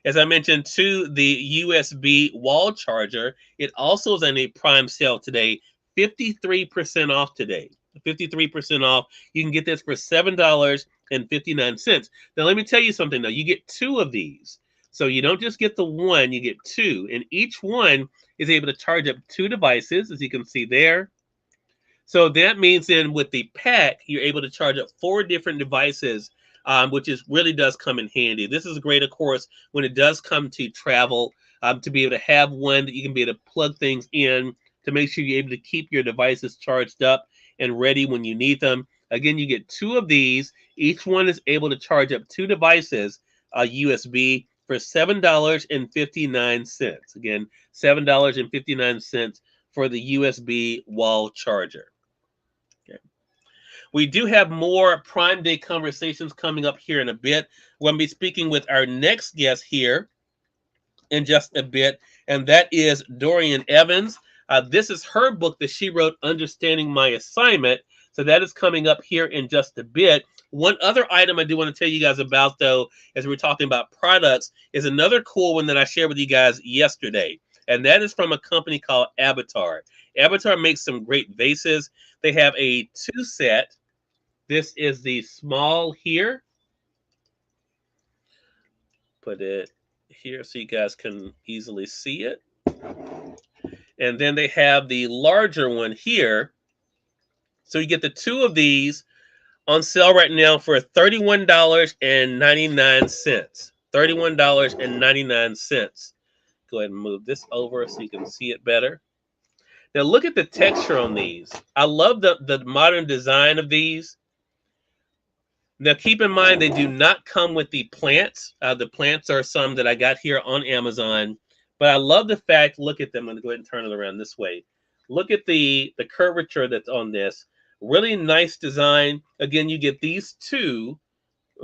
As I mentioned, too, the USB wall charger, it also is on a Prime sale today, 53% off today. 53% off. You can get this for $7.59. Now, let me tell you something, though. You get 2 of these. So you don't just get the one, you get 2. And each one is able to charge up 2 devices, as you can see there. So that means then with the pack, you're able to charge up 4 different devices, which really does come in handy. This is great, of course, when it does come to travel, to be able to have one that you can be able to plug things in to make sure you're able to keep your devices charged up and ready when you need them. Again, you get 2 of these. Each one is able to charge up 2 devices, USB, for $7.59. Again, $7.59 for the USB wall charger. Okay. We do have more Prime Day conversations coming up here in a bit. We're going to be speaking with our next guest here in just a bit, and that is Dorian Evans. This is her book that she wrote, Understanding My Assignment. So that is coming up here in just a bit. One other item I do want to tell you guys about, though, as we're talking about products, is another cool one that I shared with you guys yesterday. And that is from a company called Avatar. Avatar makes some great vases. They have a 2 set. This is the small here. Put it here so you guys can easily see it. And then they have the larger one here. So you get the 2 of these on sale right now for $31.99. $31.99. Go ahead and move this over so you can see it better. Now look at the texture on these. I love the modern design of these. Now keep in mind they do not come with the plants. The plants are some that I got here on Amazon. But I love the fact, look at them. I'm going to go ahead and turn it around this way. Look at the curvature that's on this. Really nice design. Again, you get these 2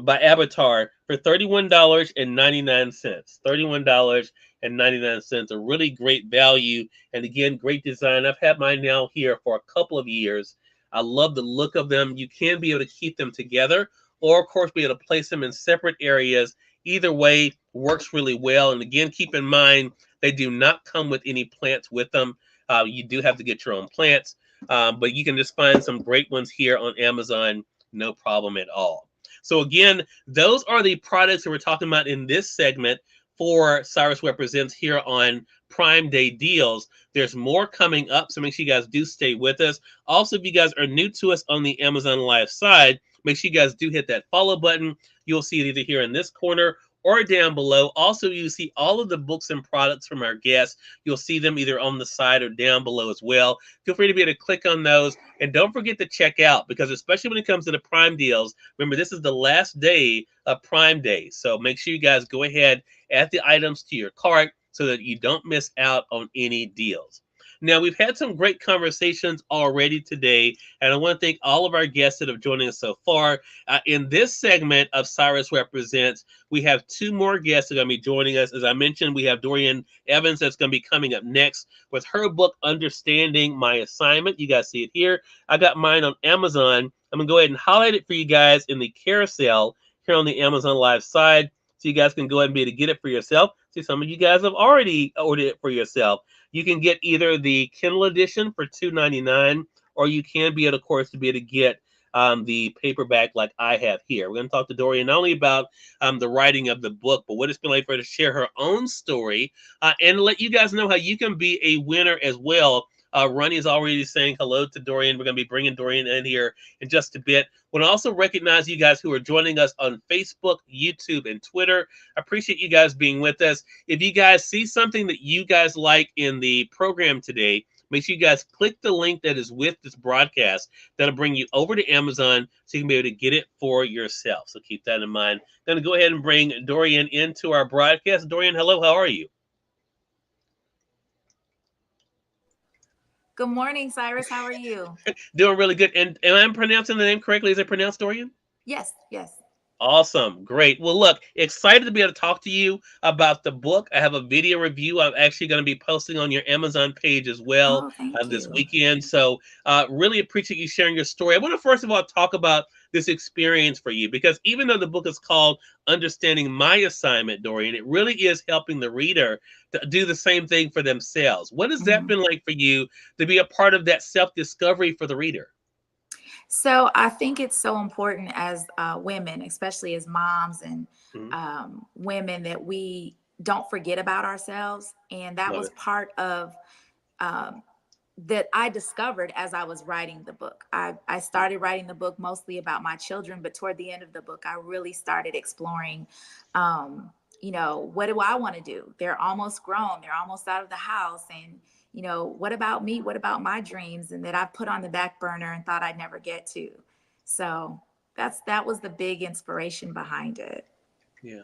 by Avatar for $31.99. $31.99. A really great value. And again, great design. I've had mine now here for a couple of years. I love the look of them. You can be able to keep them together, or of course be able to place them in separate areas. Either way works really well. And again, keep in mind, they do not come with any plants with them. You do have to get your own plants. But you can just find some great ones here on Amazon, no problem at all. So again, those are the products that we're talking about in this segment for Cyrus Webb Presents here on Prime Day Deals. There's more coming up, so make sure you guys do stay with us. Also, if you guys are new to us on the Amazon Live side, make sure you guys do hit that follow button. You'll see it either here in this corner or down below. Also, you see all of the books and products from our guests. You'll see them either on the side or down below as well. Feel free to be able to click on those. And don't forget to check out, because especially when it comes to the Prime deals, remember, this is the last day of Prime Day. So make sure you guys go ahead, add the items to your cart so that you don't miss out on any deals. Now, we've had some great conversations already today, and I want to thank all of our guests that have joined us so far. In this segment of Cyrus Webb Presents, we have two more guests that are going to be joining us. As I mentioned, we have Dorian Evans that's going to be coming up next with her book, Understanding My Assignment. You guys see it here. I got mine on Amazon. I'm going to go ahead and highlight it for you guys in the carousel here on the Amazon Live side, so you guys can go ahead and be able to get it for yourself. See, some of you guys have already ordered it for yourself. You can get either the Kindle edition for $2.99, or you can be able, of course, to be able to get the paperback like I have here. We're going to talk to Dorian not only about the writing of the book, but what it's been like for her to share her own story and let you guys know how you can be a winner as well. Ronnie is already saying hello to Dorian. We're going to be bringing Dorian in here in just a bit. I want to also recognize you guys who are joining us on Facebook, YouTube, and Twitter. I appreciate you guys being with us. If you guys see something that you guys like in the program today, make sure you guys click the link that is with this broadcast. That'll bring you over to Amazon so you can be able to get it for yourself. So keep that in mind. I'm going to go ahead and bring Dorian into our broadcast. Dorian, hello. How are you? Good morning, Cyrus. How are you? Doing really good. And am I pronouncing the name correctly? Is it pronounced Dorian? Yes, yes. Awesome. Great. Well, look, excited to be able to talk to you about the book. I have a video review I'm actually going to be posting on your Amazon page as well this weekend. So really appreciate you sharing your story. I want to first of all talk about this experience for you, because even though the book is called Understanding My Assignment, Dorian, it really is helping the reader to do the same thing for themselves. What has that been like for you to be a part of that self-discovery for the reader? So I think it's so important as women, especially as moms and women, that we don't forget about ourselves. And that was part of that I discovered as I was writing the book. I started writing the book mostly about my children, but toward the end of the book, I really started exploring, what do I want to do? They're almost grown. They're almost out of the house. And what about me? What about my dreams? And that I put on the back burner and thought I'd never get to. So that was the big inspiration behind it. Yeah.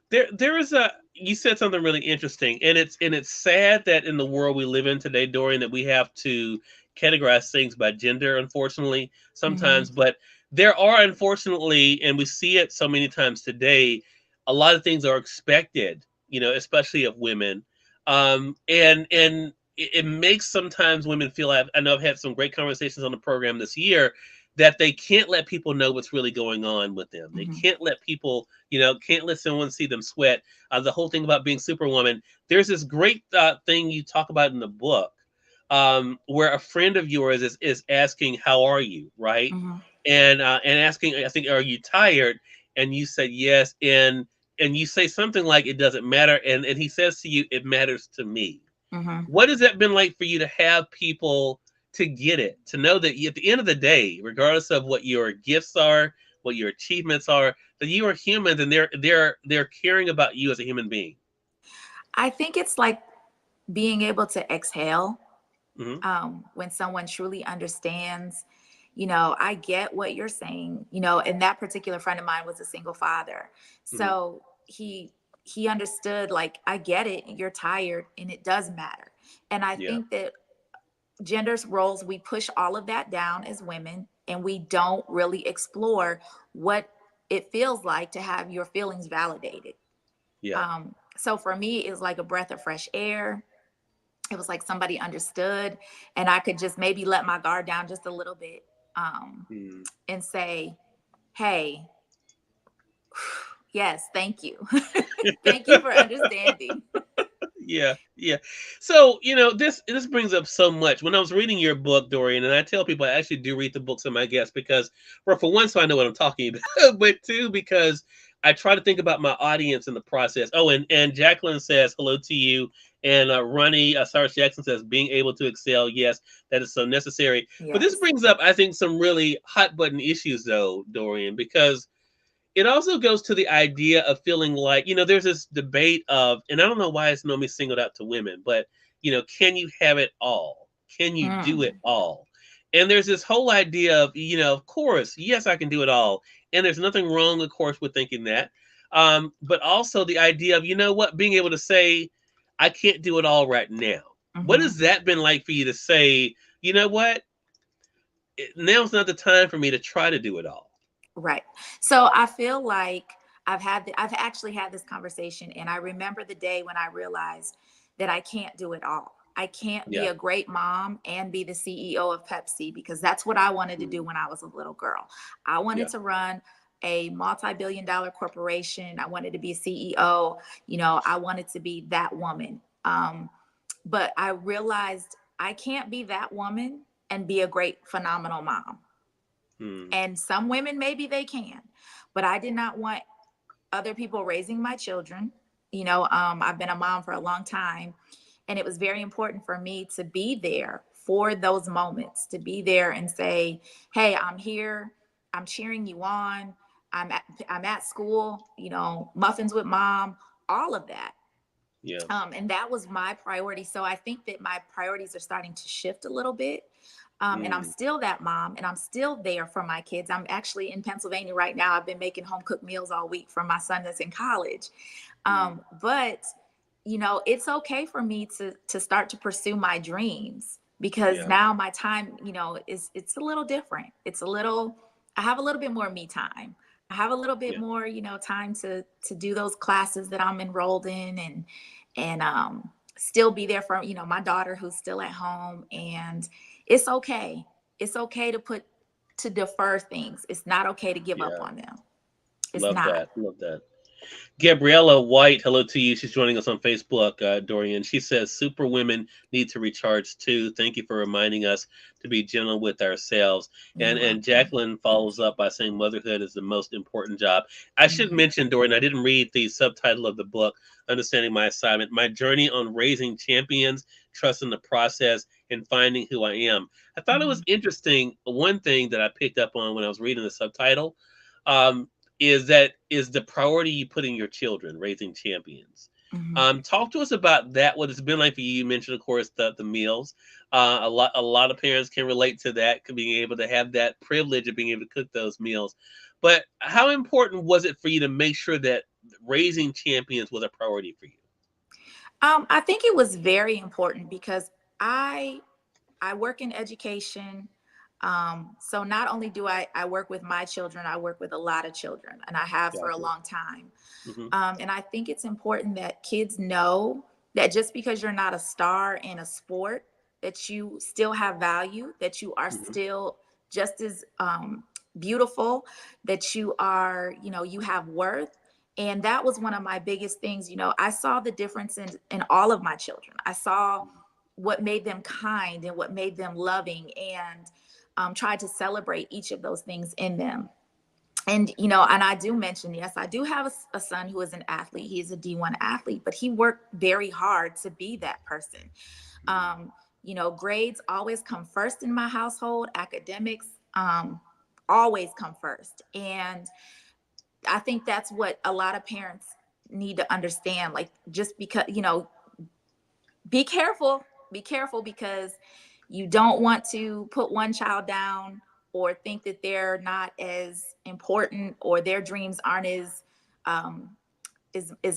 There is you said something really interesting, and it's sad that in the world we live in today, Dorian, that we have to categorize things by gender, unfortunately, sometimes. But there are, unfortunately, and we see it so many times today, a lot of things are expected, especially of women. And it makes sometimes women feel, I know I've had some great conversations on the program this year, that they can't let people know what's really going on with them. They can't let people, can't let someone see them sweat. The whole thing about being Superwoman, there's this great thing you talk about in the book where a friend of yours is asking, how are you, right? And asking, I think, are you tired? And you said yes. And you say something like, it doesn't matter. And he says to you, it matters to me. What has that been like for you to have people to get it, to know that at the end of the day, regardless of what your gifts are, what your achievements are, that you are humans and they're caring about you as a human being? I think it's like being able to exhale when someone truly understands. I get what you're saying, and that particular friend of mine was a single father. So he understood, like, I get it. You're tired and it does matter. And I think that gender's roles, we push all of that down as women, and we don't really explore what it feels like to have your feelings validated. So for me, it was like a breath of fresh air. It was like somebody understood, and I could just maybe let my guard down just a little bit and say, hey, yes, thank you. Thank you for understanding. Yeah. So, this brings up so much. When I was reading your book, Dorian, and I tell people I actually do read the books of my guests because, well, for one, so I know what I'm talking about, but two, because I try to think about my audience in the process. Oh, and Jacqueline says hello to you. And Ronnie, Cyrus Jackson says, being able to excel. Yes, that is so necessary. But this brings up, I think, some really hot button issues, though, Dorian, because it also goes to the idea of feeling like, there's this debate of, and I don't know why it's normally singled out to women, but, can you have it all? Can you do it all? And there's this whole idea of, of course, yes, I can do it all. And there's nothing wrong, of course, with thinking that. But also the idea of, being able to say, I can't do it all right now. What has that been like for you to say, you know what? Now's not the time for me to try to do it all. Right. So I feel like I've actually had this conversation, and I remember the day when I realized that I can't do it all. I can't be a great mom and be the CEO of Pepsi, because that's what I wanted to do when I was a little girl. I wanted to run a multi-billion-dollar corporation. I wanted to be a CEO. I wanted to be that woman. But I realized I can't be that woman and be a great, phenomenal mom. And some women, maybe they can, but I did not want other people raising my children. I've been a mom for a long time, and it was very important for me to be there for those moments, to be there and say, hey, I'm here. I'm cheering you on. I'm at school, muffins with mom, all of that. Yeah. And that was my priority. So I think that my priorities are starting to shift a little bit. And I'm still that mom, and I'm still there for my kids. I'm actually in Pennsylvania right now. I've been making home cooked meals all week for my son that's in college. But, it's okay for me to start to pursue my dreams, because now my time, it's a little different. I have a little bit more me time. I have a little bit more, time to do those classes that I'm enrolled in, and still be there for, my daughter who's still at home. And it's okay. It's okay to defer things. It's not okay to give up on them. It's Love not. that. Love that. Gabriella White, hello to you. She's joining us on Facebook, Dorian. She says, super women need to recharge too. Thank you for reminding us to be gentle with ourselves. And Jacqueline follows up by saying motherhood is the most important job. I should mention, Dorian, I didn't read the subtitle of the book, Understanding My Assignment, My Journey on Raising Champions, Trusting the Process, and Finding Who I Am. I thought it was interesting. One thing that I picked up on when I was reading the subtitle, is the priority you put in your children, raising champions. Talk to us about that. What it's been like for you. You mentioned, of course, the meals. A lot of parents can relate to that, being able to have that privilege of being able to cook those meals. But how important was it for you to make sure that raising champions was a priority for you? I think it was very important, because I work in education. So not only do I work with my children, I work with a lot of children, and I have for a long time. And I think it's important that kids know that just because you're not a star in a sport, that you still have value, that you are still just as beautiful, that you are, you have worth. And that was one of my biggest things. I saw the difference in all of my children. I saw what made them kind and what made them loving, and tried to celebrate each of those things in them. And, and I do mention, yes, I do have a son who is an athlete. He's a D1 athlete, but he worked very hard to be that person. Grades always come first in my household. Academics always come first. And I think that's what a lot of parents need to understand. Like, just because, be careful, because you don't want to put one child down or think that they're not as important, or their dreams aren't as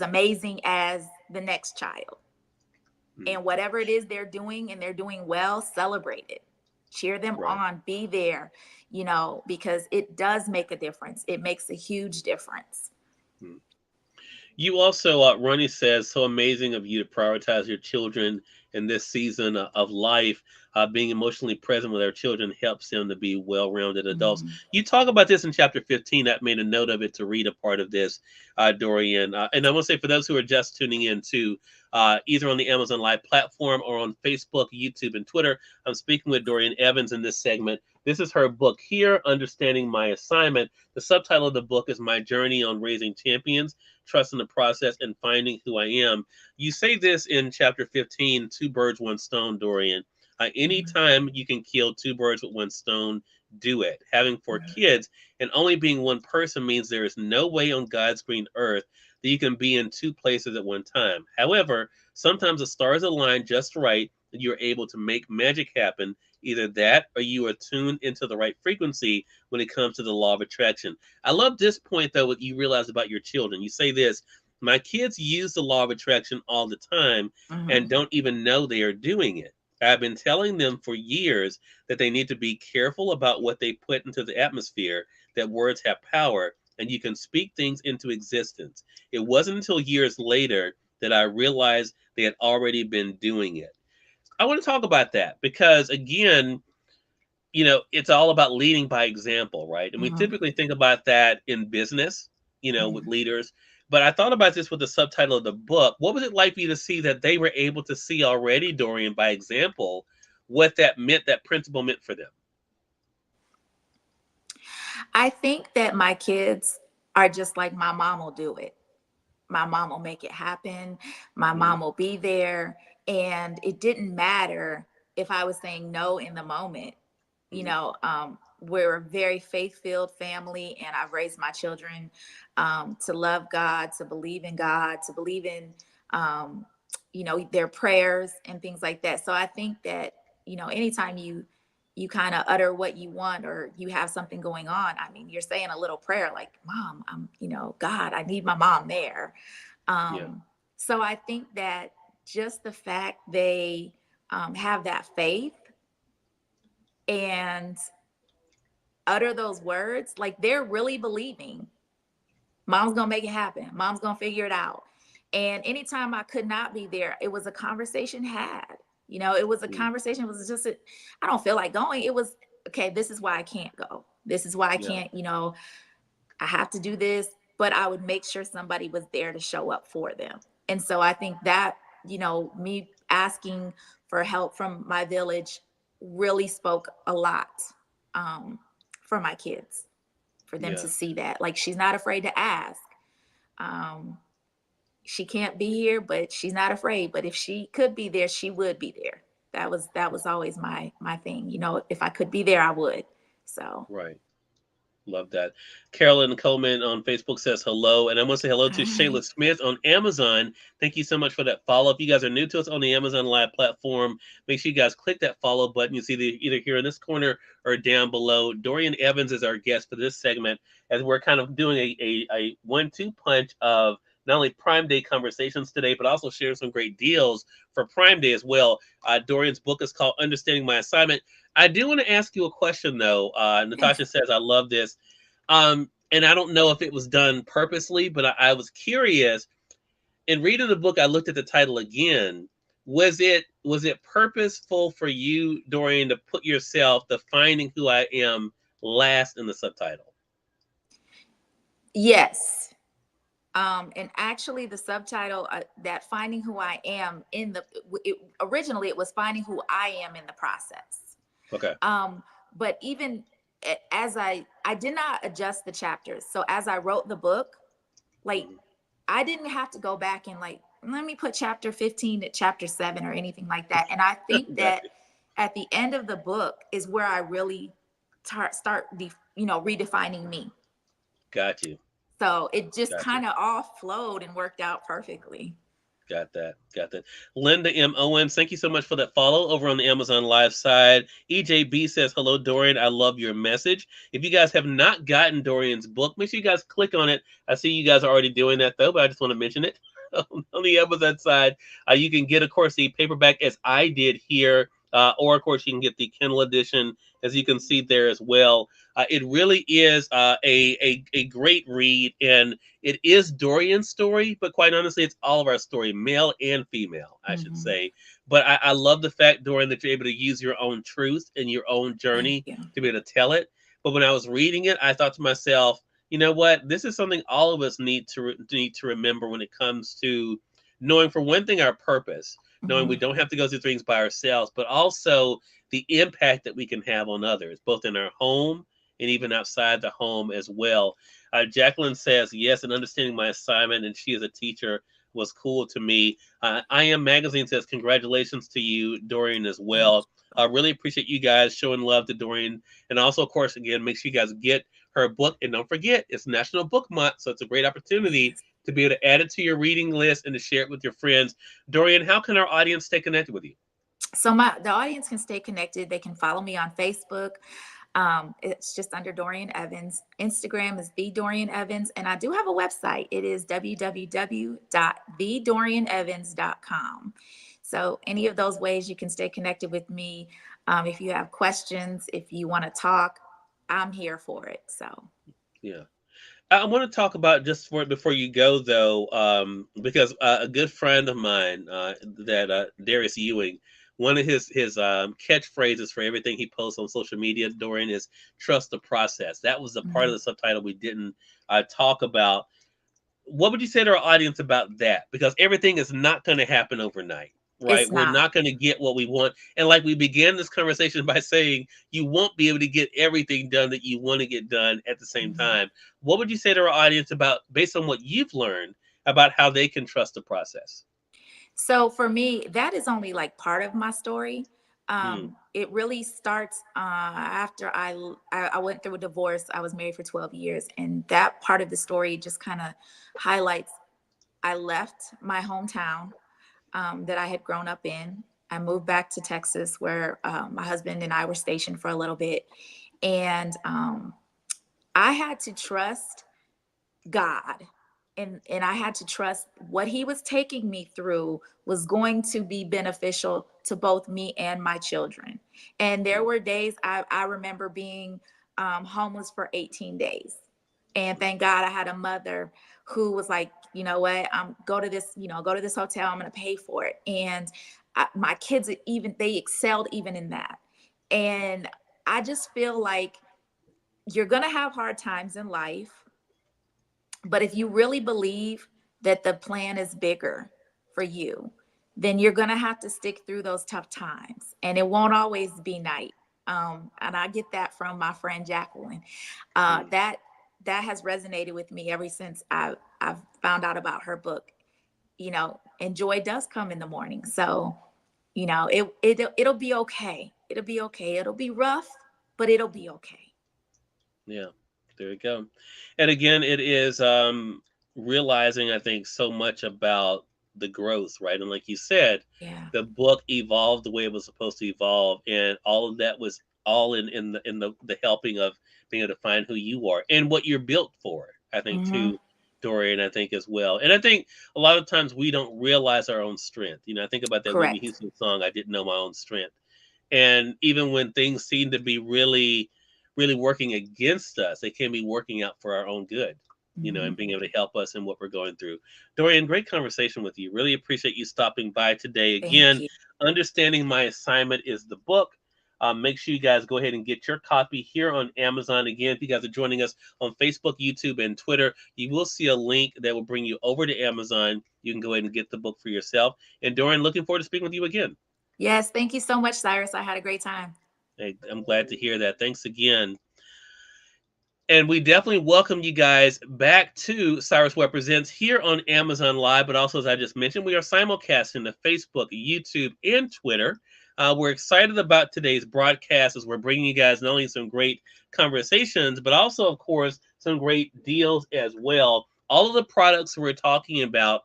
amazing as the next child. And whatever it is they're doing, and they're doing well, celebrate it. Cheer them on, be there, because it does make a difference. It makes a huge difference. You also, Ronnie says, so amazing of you to prioritize your children in this season of life. Being emotionally present with our children helps them to be well-rounded adults. You talk about this in chapter 15. I made a note of it to read a part of this, Dorian. And I want to say, for those who are just tuning in to either on the Amazon Live platform or on Facebook, YouTube, and Twitter, I'm speaking with Dorian Evans in this segment. This is her book here, Understanding My Assignment. The subtitle of the book is My Journey on Raising Champions, Trusting the Process, and Finding Who I Am. You say this in chapter 15, two birds, one stone, Dorian. Anytime you can kill two birds with one stone, do it. Having four kids and only being one person means there is no way on God's green earth that you can be in two places at one time. However, sometimes the stars align just right that you're able to make magic happen. Either that or you are tuned into the right frequency when it comes to the law of attraction. I love this point, though, what you realize about your children. You say this: my kids use the law of attraction all the time and don't even know they are doing it. I've been telling them for years that they need to be careful about what they put into the atmosphere, that words have power and you can speak things into existence. It wasn't until years later that I realized they had already been doing it. I want to talk about that because, again, it's all about leading by example, right? And we typically think about that in business, with leaders. But I thought about this with the subtitle of the book. What was it like for you to see that they were able to see already, Dorian, by example, what that meant, that principle meant for them? I think that my kids are just like my mom will do it. My mom will make it happen. My mom will be there. And it didn't matter if I was saying no in the moment. We're a very faith-filled family, and I've raised my children to love God, to believe in God, to believe in, their prayers and things like that. So I think that, anytime you kind of utter what you want or you have something going on, I mean, you're saying a little prayer like, Mom, God, I need my mom there. So I think that just the fact they have that faith and utter those words, like they're really believing Mom's gonna make it happen. Mom's gonna figure it out. And anytime I could not be there, it was a conversation had. It was a conversation. It was just, I don't feel like going. It was, okay, this is why I can't go. This is why I can't, I have to do this. But I would make sure somebody was there to show up for them. And so I think that, me asking for help from my village really spoke a lot for my kids, for them to see that. Like, she's not afraid to ask. She can't be here, but she's not afraid. But if she could be there, she would be there. That was always my thing. If I could be there, I would. So right. Love that. Carolyn Coleman on Facebook says hello. And I want to say hello to Shayla Smith on Amazon. Thank you so much for that follow. If you guys are new to us on the Amazon Live platform, make sure you guys click that follow button. You see either here in this corner or down below. Dorian Evans is our guest for this segment, as we're kind of doing a 1-2 punch of not only Prime Day conversations today, but also sharing some great deals for Prime Day as well. Dorian's book is called Understanding My Assignment. I do want to ask you a question, though. Natasha says, I love this. And I don't know if it was done purposely, but I was curious. In reading the book, I looked at the title again. Was it purposeful for you, Dorian, to put yourself, the Finding Who I Am, last in the subtitle? Yes. And actually the subtitle, that Finding Who I Am originally it was Finding Who I Am in the Process. Okay. But even as I did not adjust the chapters. So as I wrote the book, like I didn't have to go back and like, let me put chapter 15 at chapter 7 or anything like that. And I think that at the end of the book is where I really start redefining me. Got you. So it just kind of all flowed and worked out perfectly. Got that. Linda M. Owens, thank you so much for that follow over on the Amazon Live side. EJB says, hello, Dorian. I love your message. If you guys have not gotten Dorian's book, make sure you guys click on it. I see you guys are already doing that, though, but I just want to mention it. On the Amazon side, you can get, of course, the paperback as I did here, or, of course, you can get the Kindle edition, as you can see there as well. It really is a great read, and it is Dorian's story, but quite honestly, it's all of our story, male and female, I should say. But I love the fact, Dorian, that you're able to use your own truth and your own journey to be able to tell it. But when I was reading it, I thought to myself, you know what? This is something all of us need to remember when it comes to knowing, for one thing, our purpose, knowing we don't have to go through things by ourselves, but also the impact that we can have on others, both in our home and even outside the home as well. Jacqueline says, yes, and understanding my assignment, and she is a teacher was cool to me. I Am Magazine says congratulations to you, Dorian, as well. I really appreciate you guys showing love to Dorian. And also, of course, again, make sure you guys get her book. And don't forget, it's National Book Month, so it's a great opportunity to be able to add it to your reading list and to share it with your friends. Dorian, how can our audience stay connected with you? So the audience can stay connected. They can follow me on Facebook. It's just under Dorian Evans. Instagram is the Dorian Evans. And I do have a website. It is www.thedorianevans.com. So any of those ways you can stay connected with me. If you have questions, if you want to talk, I'm here for it. So, yeah. I want to talk about just before you go, though, because a good friend of mine, Darius Ewing, one of his catchphrases for everything he posts on social media, Dorian, is trust the process. That was the part of the subtitle we didn't talk about. What would you say to our audience about that? Because everything is not going to happen overnight, right? We're not going to get what we want. And like we began this conversation by saying, you won't be able to get everything done that you want to get done at the same time. What would you say to our audience about, based on what you've learned, about how they can trust the process? So for me, that is only like part of my story. It really starts after I went through a divorce. I was married for 12 years. And that part of the story just kind of highlights, I left my hometown that I had grown up in. I moved back to Texas where my husband and I were stationed for a little bit. And I had to trust God. And I had to trust what he was taking me through was going to be beneficial to both me and my children. And there were days I remember being homeless for 18 days. And thank God I had a mother who was like, you know what, go to this hotel, I'm going to pay for it. And my kids, they excelled even in that. And I just feel like you're going to have hard times in life. But if you really believe that the plan is bigger for you, then you're going to have to stick through those tough times. And it won't always be night. And I get that from my friend Jacqueline. That has resonated with me ever since I've found out about her book, and joy does come in the morning. So, it'll be okay. It'll be okay. It'll be rough, but it'll be okay. Yeah. There you go. And again, it is realizing, I think, so much about the growth, right? And like you said, the book evolved the way it was supposed to evolve, and all of that was all in the helping of being able to find who you are and what you're built for. I think too, Dorian, I think as well. And I think a lot of times we don't realize our own strength. I think about that Whitney Houston song, "I Didn't Know My Own Strength," and even when things seem to be really working against us, they can be working out for our own good, and being able to help us in what we're going through. Dorian, great conversation with you. Really appreciate you stopping by today. Again, Understanding My Assignment is the book. Make sure you guys go ahead and get your copy here on Amazon. Again, if you guys are joining us on Facebook, YouTube, and Twitter, you will see a link that will bring you over to Amazon. You can go ahead and get the book for yourself. And Dorian, looking forward to speaking with you again. Yes, thank you so much, Cyrus. I had a great time. Hey, I'm glad to hear that. Thanks again. And we definitely welcome you guys back to Cyrus Webb Presents here on Amazon Live. But also, as I just mentioned, we are simulcasting to Facebook, YouTube, and Twitter. We're excited about today's broadcast as we're bringing you guys not only some great conversations, but also, of course, some great deals as well. All of the products we're talking about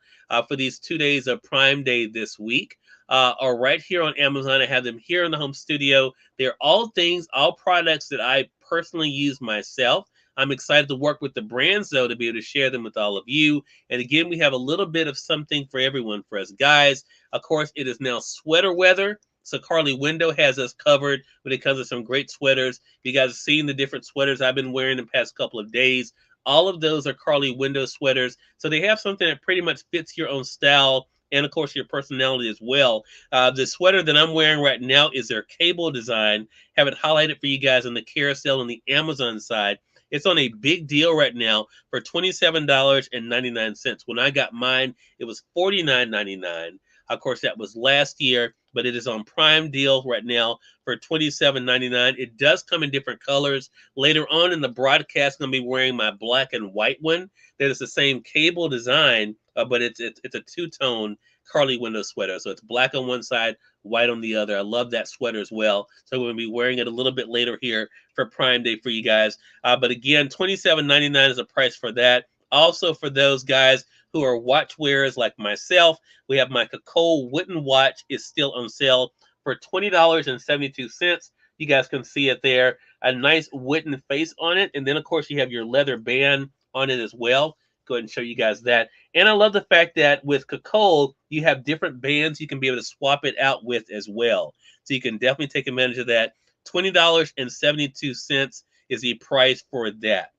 for these 2 days of Prime Day this week are right here on Amazon. I have them here in the home studio. They're all products that I personally use myself. I'm excited to work with the brands, though, to be able to share them with all of you. And again, we have a little bit of something for everyone. For us guys, of course, it is now sweater weather. So Carly Window has us covered when it comes to some great sweaters. You guys have seen the different sweaters I've been wearing the past couple of days. All of those are Carly Window sweaters. So they have something that pretty much fits your own style and, of course, your personality as well. The sweater that I'm wearing right now is their cable design. Have it highlighted for you guys on the carousel on the Amazon side. It's on a big deal right now for $27.99. When I got mine, it was $49.99. Of course, that was last year. but it is on prime deal right now for $27.99. It does come in different colors. Later on in the broadcast, I'm going to be wearing my black and white one. That is the same cable design, but it's a two-tone Carly window sweater. So it's black on one side, white on the other. I love that sweater as well. So I'm going to be wearing it a little bit later here for Prime Day for you guys. But again, $27.99 is the price for that. Also, for those guys who are watch wearers like myself, we have my Kakol wooden watch is still on sale for $20.72. You guys can see it there. A nice wooden face on it. And then, of course, you have your leather band on it as well. Go ahead and show you guys that. And I love the fact that with Kakol, you have different bands you can be able to swap it out with as well. So you can definitely take advantage of that. $20.72 is the price for that.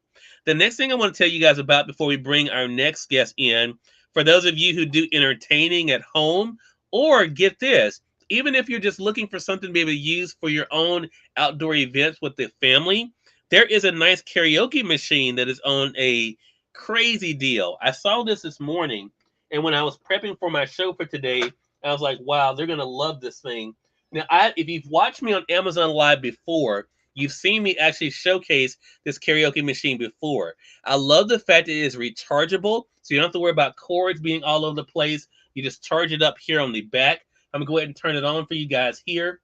The next thing I want to tell you guys about before we bring our next guest in, for those of you who do entertaining at home, or get this, even if you're just looking for something to be able to use for your own outdoor events with the family, there is a nice karaoke machine that is on a crazy deal. I saw this morning, and when I was prepping for my show for today, I was like, wow, they're going to love this thing. Now, if you've watched me on Amazon Live before, you've seen me actually showcase this karaoke machine before. I love the fact that it is rechargeable, so you don't have to worry about cords being all over the place. You just charge it up here on the back. I'm going to go ahead and turn it on for you guys here.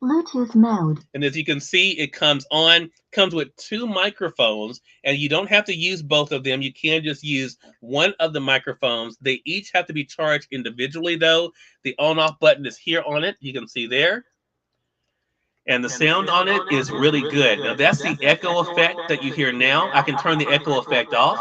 Bluetooth mode. And as you can see, it comes with two microphones, and you don't have to use both of them. You can just use one of the microphones. They each have to be charged individually, though. The on-off button is here on it. You can see there. And the sound on it is really good. Now, that's the echo effect that you hear now. I can turn the echo effect off.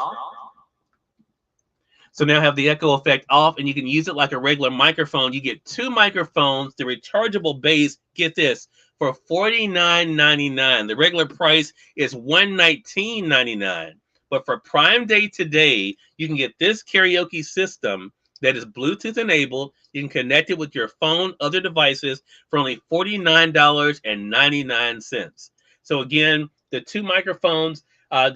So now I have the echo effect off, and you can use it like a regular microphone. You get two microphones, the rechargeable base, get this, for $49.99. The regular price is $119.99. But for Prime Day today, you can get this karaoke system that is Bluetooth enabled. You can connect it with your phone, other devices for only $49.99. So again, the two microphones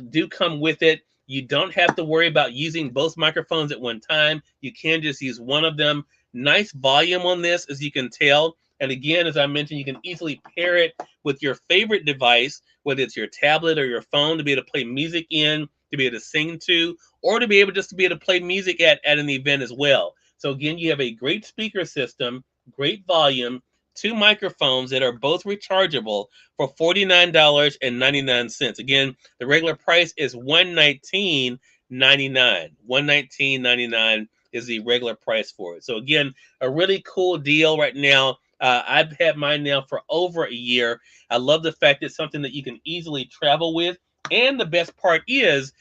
do come with it. You don't have to worry about using both microphones at one time. You can just use one of them. Nice volume on this, as you can tell. And again, as I mentioned, you can easily pair it with your favorite device, whether it's your tablet or your phone, to be able to play music in, to be able to sing to, or to be able to play music at an event as well. So again, you have a great speaker system, great volume, two microphones that are both rechargeable for $49.99. Again, the regular price is $119.99. $119.99 is the regular price for it. So again, a really cool deal right now. I've had mine now for over a year. I love the fact it's something that you can easily travel with. And the best part is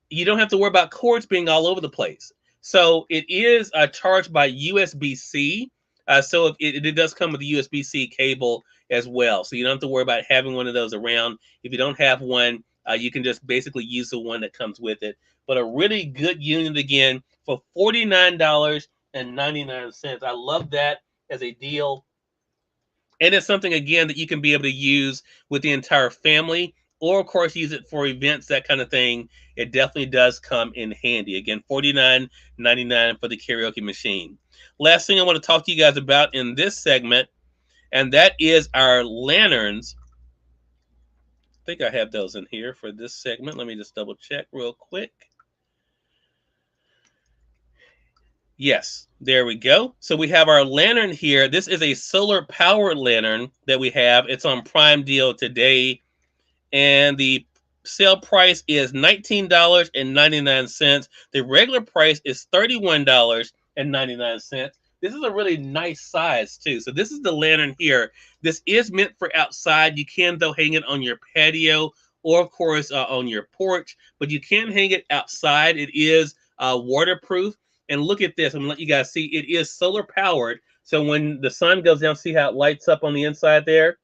you don't have to worry about cords being all over the place. So it is charged by USB-C. So it does come with a USB-C cable as well. So you don't have to worry about having one of those around. If you don't have one, you can just basically use the one that comes with it. But a really good unit, again, for $49.99. I love that as a deal. And it's something, again, that you can be able to use with the entire family, or, of course, use it for events, that kind of thing. It definitely does come in handy. Again, $49.99 for the karaoke machine. Last thing I want to talk to you guys about in this segment, and that is our lanterns. I think I have those in here for this segment. Let me just double check real quick. Yes, there we go. So we have our lantern here. This is a solar powered lantern that we have. It's on Prime deal today. And the sale price is $19.99. The regular price is $31.99. This is a really nice size too. So this is the lantern here. This is meant for outside. You can, though, hang it on your patio or, of course, on your porch. But you can hang it outside. It is waterproof. And look at this. I'm going to let you guys see. It is solar powered. So when the sun goes down, see how it lights up on the inside there?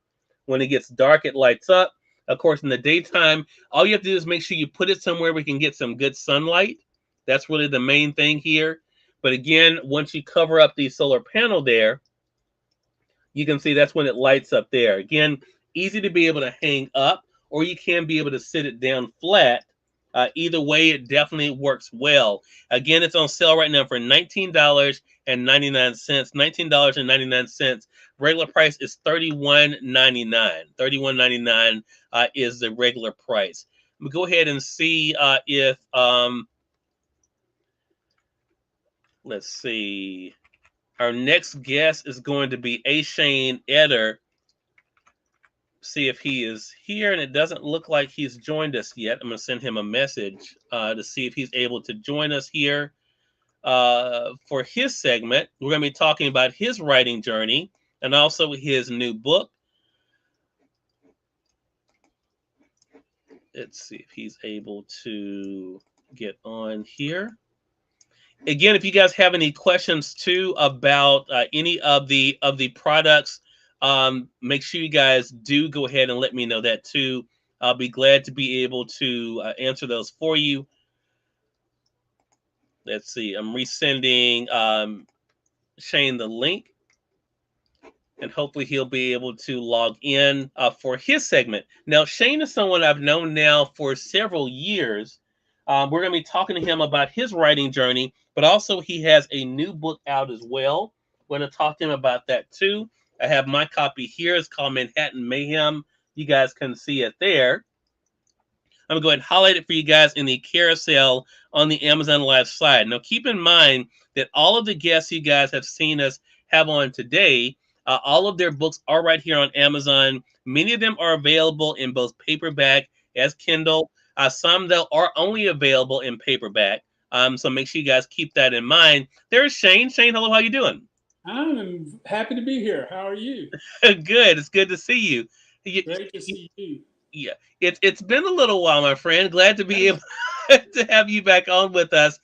When it gets dark, it lights up. Of course, in the daytime, all you have to do is make sure you put it somewhere we can get some good sunlight. That's really the main thing here. But again, once you cover up the solar panel there, you can see that's when it lights up there. Again, easy to be able to hang up, or you can be able to sit it down flat Either way, it definitely works well. Again, it's on sale right now for $19.99. $19.99. Regular price is $31.99. $31.99 is the regular price. Let me go ahead and see if let's see. Our next guest is going to be A. Shane Eder. See if he is here, and it doesn't look like he's joined us yet. I'm going to send him a message to see if he's able to join us here for his segment. We're going to be talking about his writing journey and also his new book. Let's see if he's able to get on here. Again, if you guys have any questions too about any of the products, make sure you guys do go ahead and let me know that too. I'll be glad to be able to answer those for you. Let's see. I'm resending Shane the link, and hopefully he'll be able to log in for his segment. Now, Shane is someone I've known now for several years. We're going to be talking to him about his writing journey, but also he has a new book out as well. We're going to talk to him about that too. I have my copy here. It's called Manhattan Mayhem. You guys can see it there. I'm going to go ahead and highlight it for you guys in the carousel on the Amazon Live side. Now, keep in mind that all of the guests you guys have seen us have on today, all of their books are right here on Amazon. Many of them are available in both paperback as Kindle. Some, though, are only available in paperback. So make sure you guys keep that in mind. There's Shane. Shane, hello. How you doing? I'm happy to be here. How are you? Good. It's good to see you. Great to see you. Yeah, it's been a little while, my friend. Glad to be able to have you back on with us.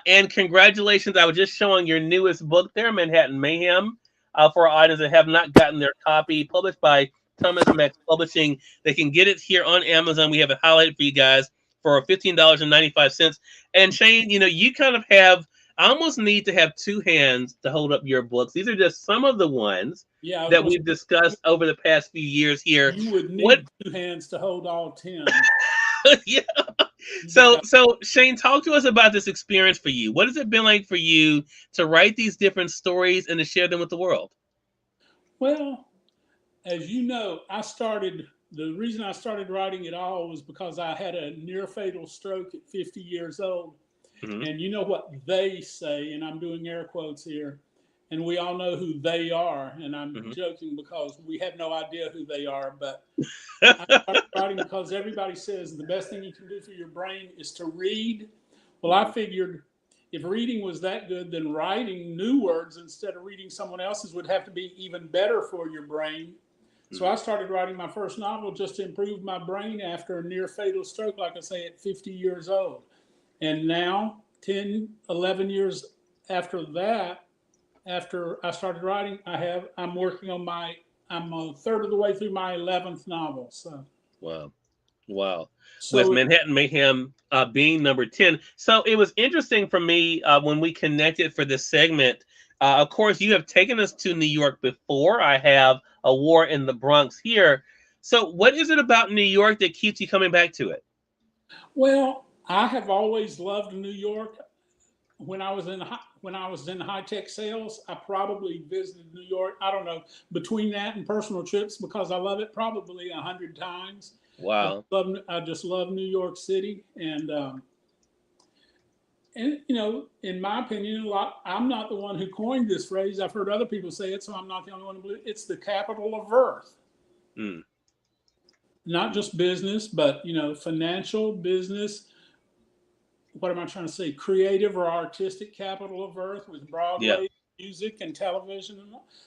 And congratulations. I was just showing your newest book there, Manhattan Mayhem, for our audience that have not gotten their copy, published by Thomas Max Publishing. They can get it here on Amazon. We have it highlighted for you guys for $15.95. And Shane, you kind of have, I almost need to have two hands to hold up your books. These are just some of the ones that we've discussed over the past few years here. You would need two hands to hold all 10. Yeah. So Shane, talk to us about this experience for you. What has it been like for you to write these different stories and to share them with the world? Well, as you know, the reason I started writing it all was because I had a near fatal stroke at 50 years old. Mm-hmm. And you know what they say, and I'm doing air quotes here, and we all know who they are. And I'm joking because we have no idea who they are. But I started writing because everybody says the best thing you can do for your brain is to read. Well, I figured if reading was that good, then writing new words instead of reading someone else's would have to be even better for your brain. So I started writing my first novel just to improve my brain after a near fatal stroke, like I say, at 50 years old. And now, 10, 11 years after that, after I started writing, I'm working on I'm a third of the way through my 11th novel. So Wow. So with Manhattan Mayhem being number 10. So it was interesting for me when we connected for this segment. Of course, you have taken us to New York before. I have A War in the Bronx here. So what is it about New York that keeps you coming back to it? Well, I have always loved New York. When I was in high-tech sales, I probably visited New York, I don't know, between that and personal trips, because I love it, probably 100 times. Wow. I just love New York City. And in my opinion, I'm not the one who coined this phrase. I've heard other people say it, so I'm not the only one who believes it. It's the capital of Earth. Mm. Not just business, but, financial, business. What am I trying to say? Creative or artistic capital of Earth with Broadway, music, and television.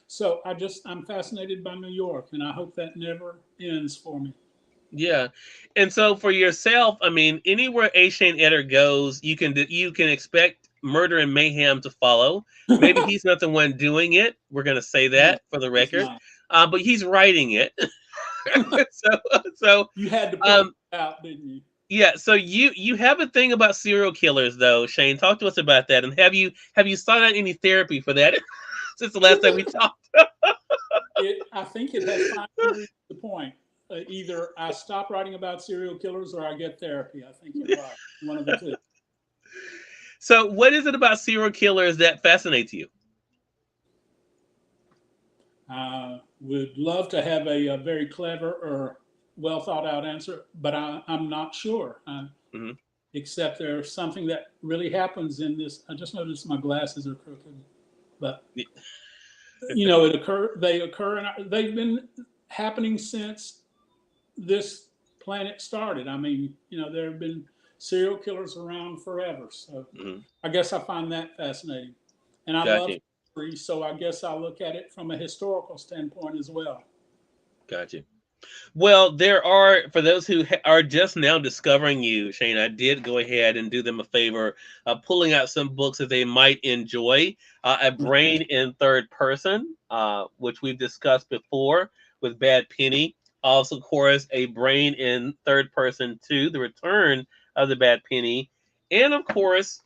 So I'm fascinated by New York, and I hope that never ends for me. Yeah. And so for yourself, I mean, anywhere A. Shane Eder goes, you can expect murder and mayhem to follow. Maybe he's not the one doing it. We're going to say that for the record. But he's writing it. so you had to put it out, didn't you? Yeah, so you have a thing about serial killers, though, Shane. Talk to us about that, and have you sought out any therapy for that since the last time we talked? I think it has finally reached the point. either I stop writing about serial killers or I get therapy. I think you're right. One of the two. So what is it about serial killers that fascinates you? Would love to have a very clever or well thought out answer, but I'm not sure. Except there's something that really happens in this. I just noticed my glasses are crooked, but you know, they occur, and they've been happening since this planet started. I mean, you know, there have been serial killers around forever. So I guess I find that fascinating. And I love history, so I guess I look at it from a historical standpoint as well. Gotcha. Well, there are, for those who are just now discovering you, Shane, I did go ahead and do them a favor of pulling out some books that they might enjoy. A Brain in Third Person, which we've discussed before with Bad Penny. Also, of course, A Brain in Third Person 2, The Return of the Bad Penny. And, of course,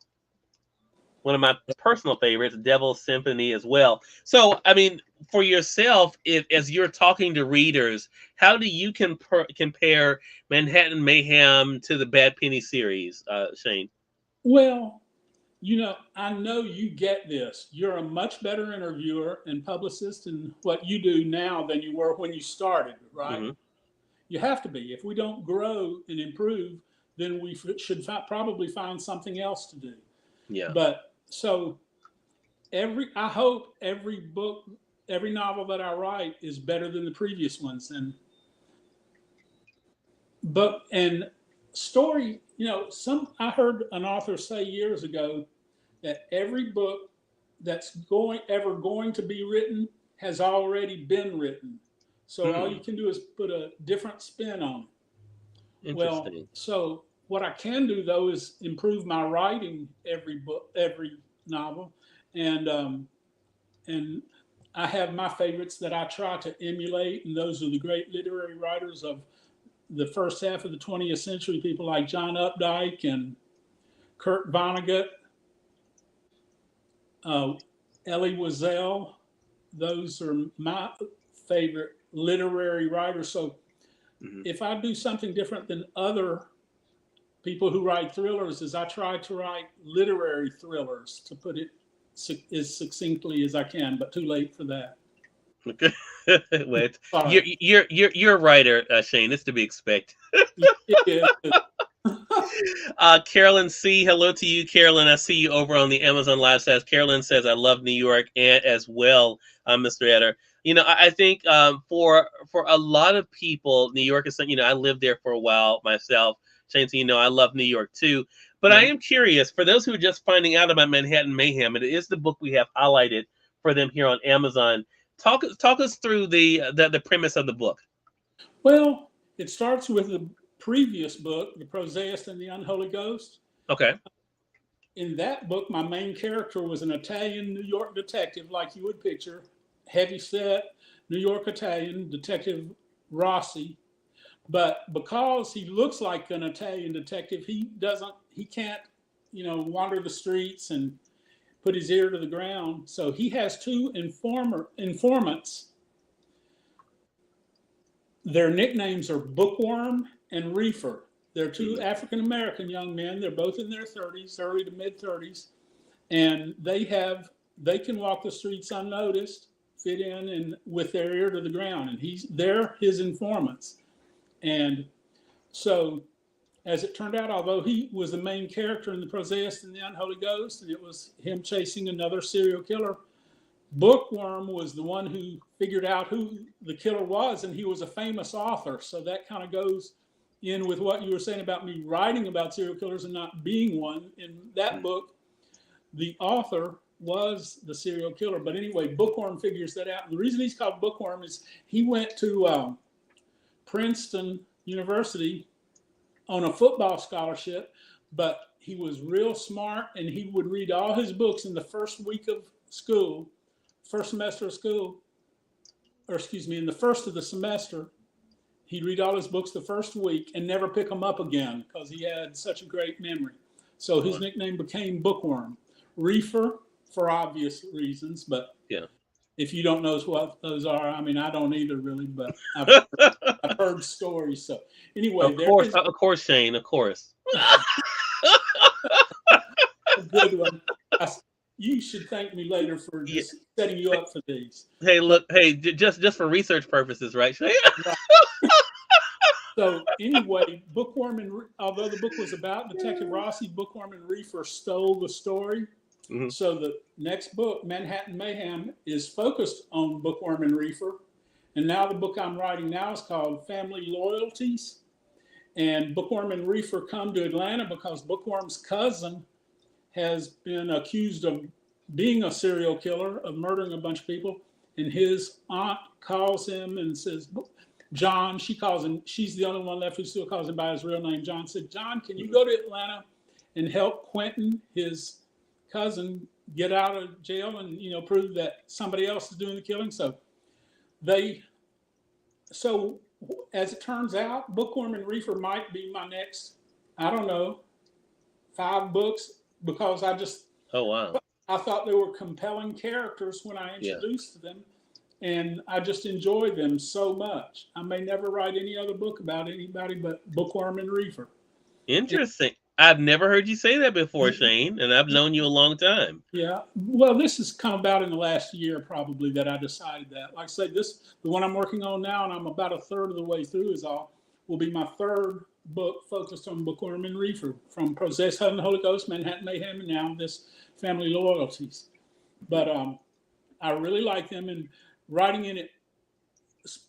one of my personal favorites, Devil's Symphony as well. So, I mean, for yourself, as you're talking to readers, how do you compare Manhattan Mayhem to the Bad Penny series, Shane? Well, you know, I know you get this. You're a much better interviewer and publicist in what you do now than you were when you started, right? You have to be. If we don't grow and improve, then we should probably find something else to do. Yeah. But so I hope every book, every novel that I write is better than the previous ones. And story, you know, I heard an author say years ago that every book that's ever going to be written has already been written. So all you can do is put a different spin on it. Well, so what I can do though is improve my writing every novel, and I have my favorites that I try to emulate, and those are the great literary writers of the first half of the 20th century, people like John Updike and Kurt Vonnegut, Elie Wiesel. Those are my favorite literary writers. So if I do something different than other people who write thrillers, is I try to write literary thrillers, to put it as succinctly as I can, but too late for that. Okay. Wait, you're a writer, Shane. It's to be expected. Carolyn C. Hello to you, Carolyn. I see you over on the Amazon Live site. Carolyn says, "I love New York," and as well, Mr. Etter. You know, I think for a lot of people, New York is something. You know, I lived there for a while myself. Shane, so you know, I love New York too. But I am curious, for those who are just finding out about Manhattan Mayhem, it is the book we have highlighted for them here on Amazon. Talk us through the premise of the book. Well, it starts with the previous book, The Prosaist and the Unholy Ghost. Okay. In that book, my main character was an Italian New York detective, like you would picture, heavy-set New York Italian, Detective Rossi. But because he looks like an Italian detective, he can't, you know, wander the streets and put his ear to the ground. So he has two informants. Their nicknames are Bookworm and Reefer. They're two African-American young men. They're both in their 30s, early to mid-30s. And they can walk the streets unnoticed, fit in and with their ear to the ground. And they're his informants. And so, as it turned out, although he was the main character in The Prosaist and the Unholy Ghost, and it was him chasing another serial killer, Bookworm was the one who figured out who the killer was, and he was a famous author. So that kind of goes in with what you were saying about me writing about serial killers and not being one. In that book, the author was the serial killer. But anyway, Bookworm figures that out. And the reason he's called Bookworm is he went to Princeton University on a football scholarship, but he was real smart, and he would read all his books in the first week of school, first semester of school, or excuse me, in the first of the semester. He'd read all his books the first week and never pick them up again because he had such a great memory. So his nickname became Bookworm. Reefer, for obvious reasons, but if you don't know what those are, I mean, I don't either really, but I've heard stories. So anyway, of course, Shane, of course. A good one. You should thank me later for just setting you up for these. Hey, look, just for research purposes, right, Shane? So anyway, although the book was about Detective Rossi, Bookworm and Reefer stole the story. Mm-hmm. So the next book, Manhattan Mayhem, is focused on Bookworm and Reefer. And now the book I'm writing now is called Family Loyalties. And Bookworm and Reefer come to Atlanta because Bookworm's cousin has been accused of being a serial killer, of murdering a bunch of people. And his aunt calls him and says, John, she calls him, she's the only one left who still calls him by his real name, John, said, John, can you go to Atlanta and help Quentin, his cousin, get out of jail and, prove that somebody else is doing the killing? So as it turns out, Bookworm and Reefer might be my next, 5 books, because I thought they were compelling characters when I introduced them, and I just enjoyed them so much. I may never write any other book about anybody but Bookworm and Reefer. Interesting. I've never heard you say that before, Shane, and I've known you a long time. Yeah. Well, this has come about in the last year, probably, that I decided that. Like I say, the one I'm working on now, and I'm about a third of the way through, will be my third book focused on Bookworm and Reefer, from Process Hell and the Holy Ghost, Manhattan Mayhem, and now this Family Loyalties. But I really like them, and writing in it,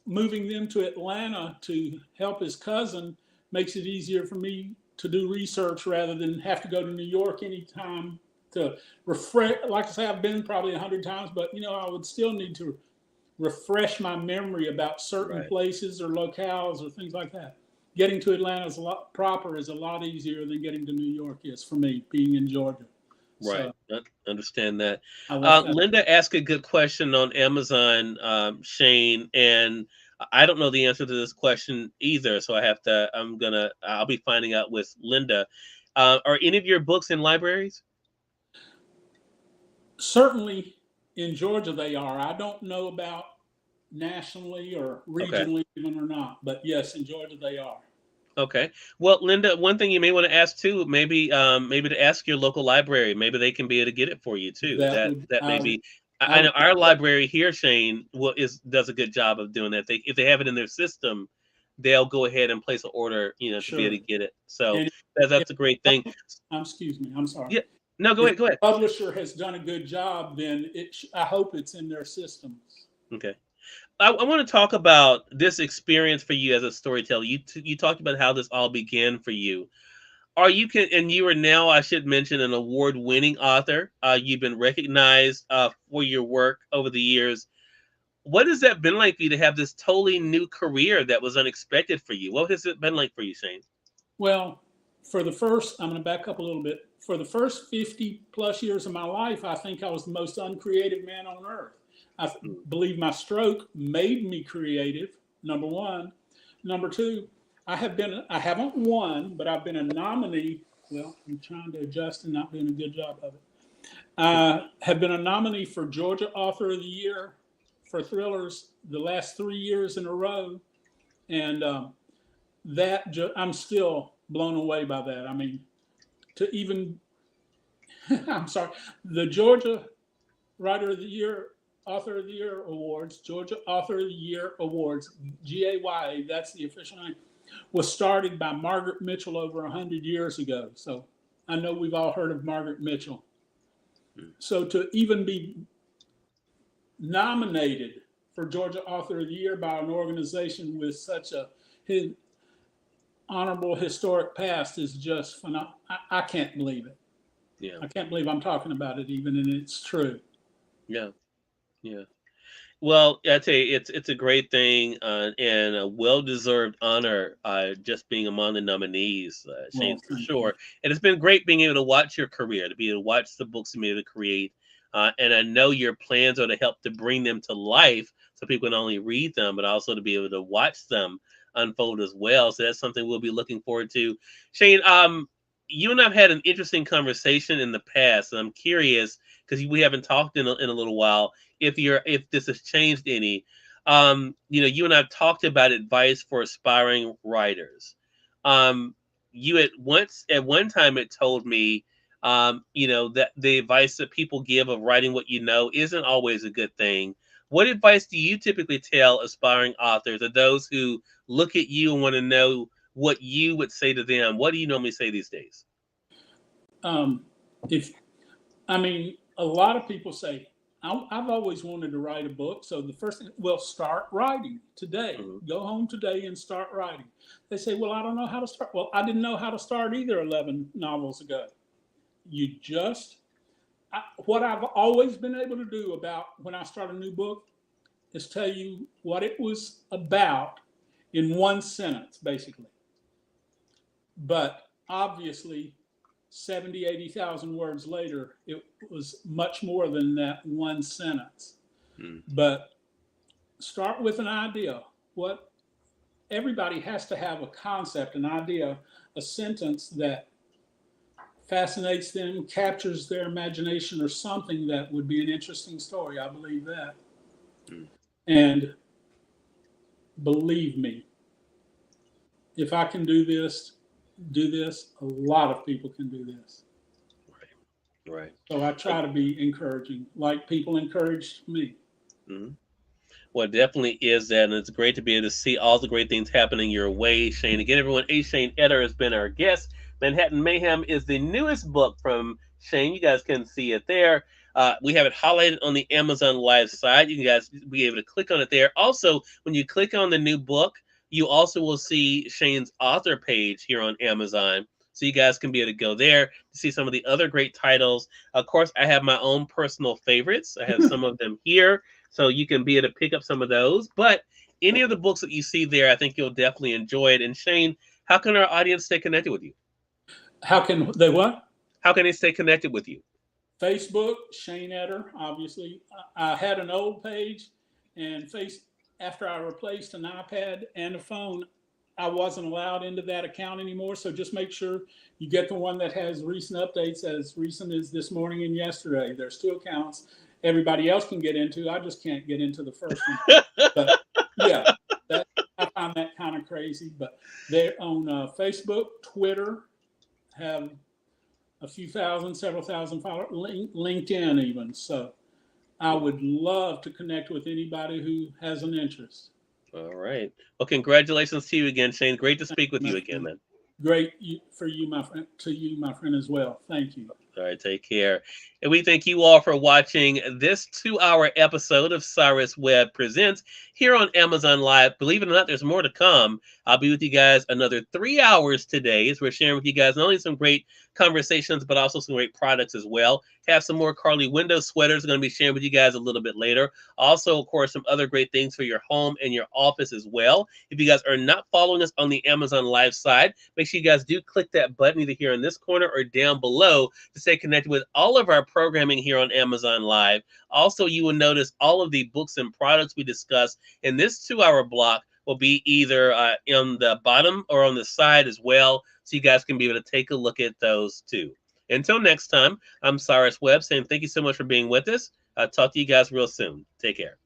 moving them to Atlanta to help his cousin makes it easier for me to do research rather than have to go to New York anytime to refresh. Like I say, I've been probably 100 times, but I would still need to refresh my memory about certain places or locales or things like that. Getting to Atlanta is a lot easier than getting to New York is for me, being in Georgia. Right. So, I understand that. Linda asked a good question on Amazon, Shane, and I don't know the answer to this question either. So I'll be finding out with Linda. Are any of your books in libraries? Certainly in Georgia they are. I don't know about nationally or regionally even or not, but yes, in Georgia they are. Okay. Well, Linda, one thing you may want to ask too, maybe to ask your local library. Maybe they can be able to get it for you too. That may be. I know our library here, Shane, does a good job of doing that. If they have it in their system, they'll go ahead and place an order, to be able to get it. So that's a great thing. Excuse me, I'm sorry. Yeah. No, go ahead. If the publisher has done a good job, then I hope it's in their systems. Okay. I want to talk about this experience for you as a storyteller. You talked about how this all began for you. You are now, I should mention, an award-winning author. You've been recognized for your work over the years. What has that been like for you to have this totally new career that was unexpected for you? What has it been like for you, Shane? Well, I'm going to back up a little bit. For the first 50 plus years of my life, I think I was the most uncreative man on earth. I believe my stroke made me creative, number one. Number two, I haven't won, but I've been a nominee. Well, I'm trying to adjust and not doing a good job of it. I have been a nominee for Georgia Author of the Year for thrillers the last 3 years in a row. And I'm still blown away by that. I mean, I'm sorry, the Georgia Writer of the Year, Author of the Year Awards, Georgia Author of the Year Awards, GAYA, that's the official name, was started by Margaret Mitchell over 100 years ago. So I know we've all heard of Margaret Mitchell. So to even be nominated for Georgia Author of the Year by an organization with such a honorable historic past is just phenomenal. I can't believe it. Yeah. I can't believe I'm talking about it even, and it's true. Yeah. Yeah. Well, I tell you, it's a great thing and a well-deserved honor just being among the nominees, Shane, for sure. And it's been great being able to watch your career, to be able to watch the books you made to create. And I know your plans are to help to bring them to life so people can not only read them, but also to be able to watch them unfold as well. So that's something we'll be looking forward to. Shane, you and I have had an interesting conversation in the past, and I'm curious, because we haven't talked in a little while, if this has changed any. You and I've talked about advice for aspiring writers. You at one time it told me, that the advice that people give of writing what you know isn't always a good thing. What advice do you typically tell aspiring authors, or those who look at you and want to know what you would say to them? What do you normally say these days? A lot of people say, I've always wanted to write a book. So the first thing, well, start writing today. Mm-hmm. Go home today and start writing. They say, well, I don't know how to start. Well, I didn't know how to start either 11 novels ago. What I've always been able to do about when I start a new book is tell you what it was about in one sentence, basically. But obviously, 70, 80,000 words later, it was much more than that one sentence. But start with an idea. Everybody has to have a concept, an idea, a sentence that fascinates them, captures their imagination, or something that would be an interesting story. I believe that. And believe me, if I can do this, a lot of people can do this. Right. So I try to be encouraging, like people encouraged me. Mm-hmm. Well, it definitely is that, and it's great to be able to see all the great things happening your way, Shane. Again, everyone, A. Shane Eder has been our guest. Manhattan Mayhem is the newest book from Shane. You guys can see it there. We have it highlighted on the Amazon Live side. You guys be able to click on it there. Also, when you click on the new book, you also will see Shane's author page here on Amazon. So you guys can be able to go there to see some of the other great titles. Of course, I have my own personal favorites. I have some of them here, so you can be able to pick up some of those. But any of the books that you see there, I think you'll definitely enjoy it. And Shane, how can our audience stay connected with you? How can they what? How can they stay connected with you? Facebook, Shane Eder, obviously. I had an old page, and after I replaced an iPad and a phone, I wasn't allowed into that account anymore. So just make sure you get the one that has recent updates, as recent as this morning and yesterday. There's 2 accounts everybody else can get into. I just can't get into the first one. But yeah, I find that kind of crazy. But they're on Facebook, Twitter, have a few thousand, several thousand followers, LinkedIn even. So I would love to connect with anybody who has an interest. All right. Well, congratulations to you again, Shane. Great to speak with you again, man. Great for you, my friend. To you, my friend, as well. Thank you. All right, take care. And we thank you all for watching this 2-hour episode of Cyrus Webb Presents here on Amazon Live. Believe it or not, there's more to come. I'll be with you guys another 3 hours today as we're sharing with you guys not only some great conversations, but also some great products as well. Have some more Carly Window sweaters. I'm going to be sharing with you guys a little bit later. Also, of course, some other great things for your home and your office as well. If you guys are not following us on the Amazon Live side, make sure you guys do click that button either here in this corner or down below to stay connected with all of our programming here on Amazon Live. Also, you will notice all of the books and products we discuss in this 2-hour block will be either on the bottom or on the side as well, so you guys can be able to take a look at those too. Until next time, I'm Cyrus Webb saying thank you so much for being with us. I'll talk to you guys real soon. Take care.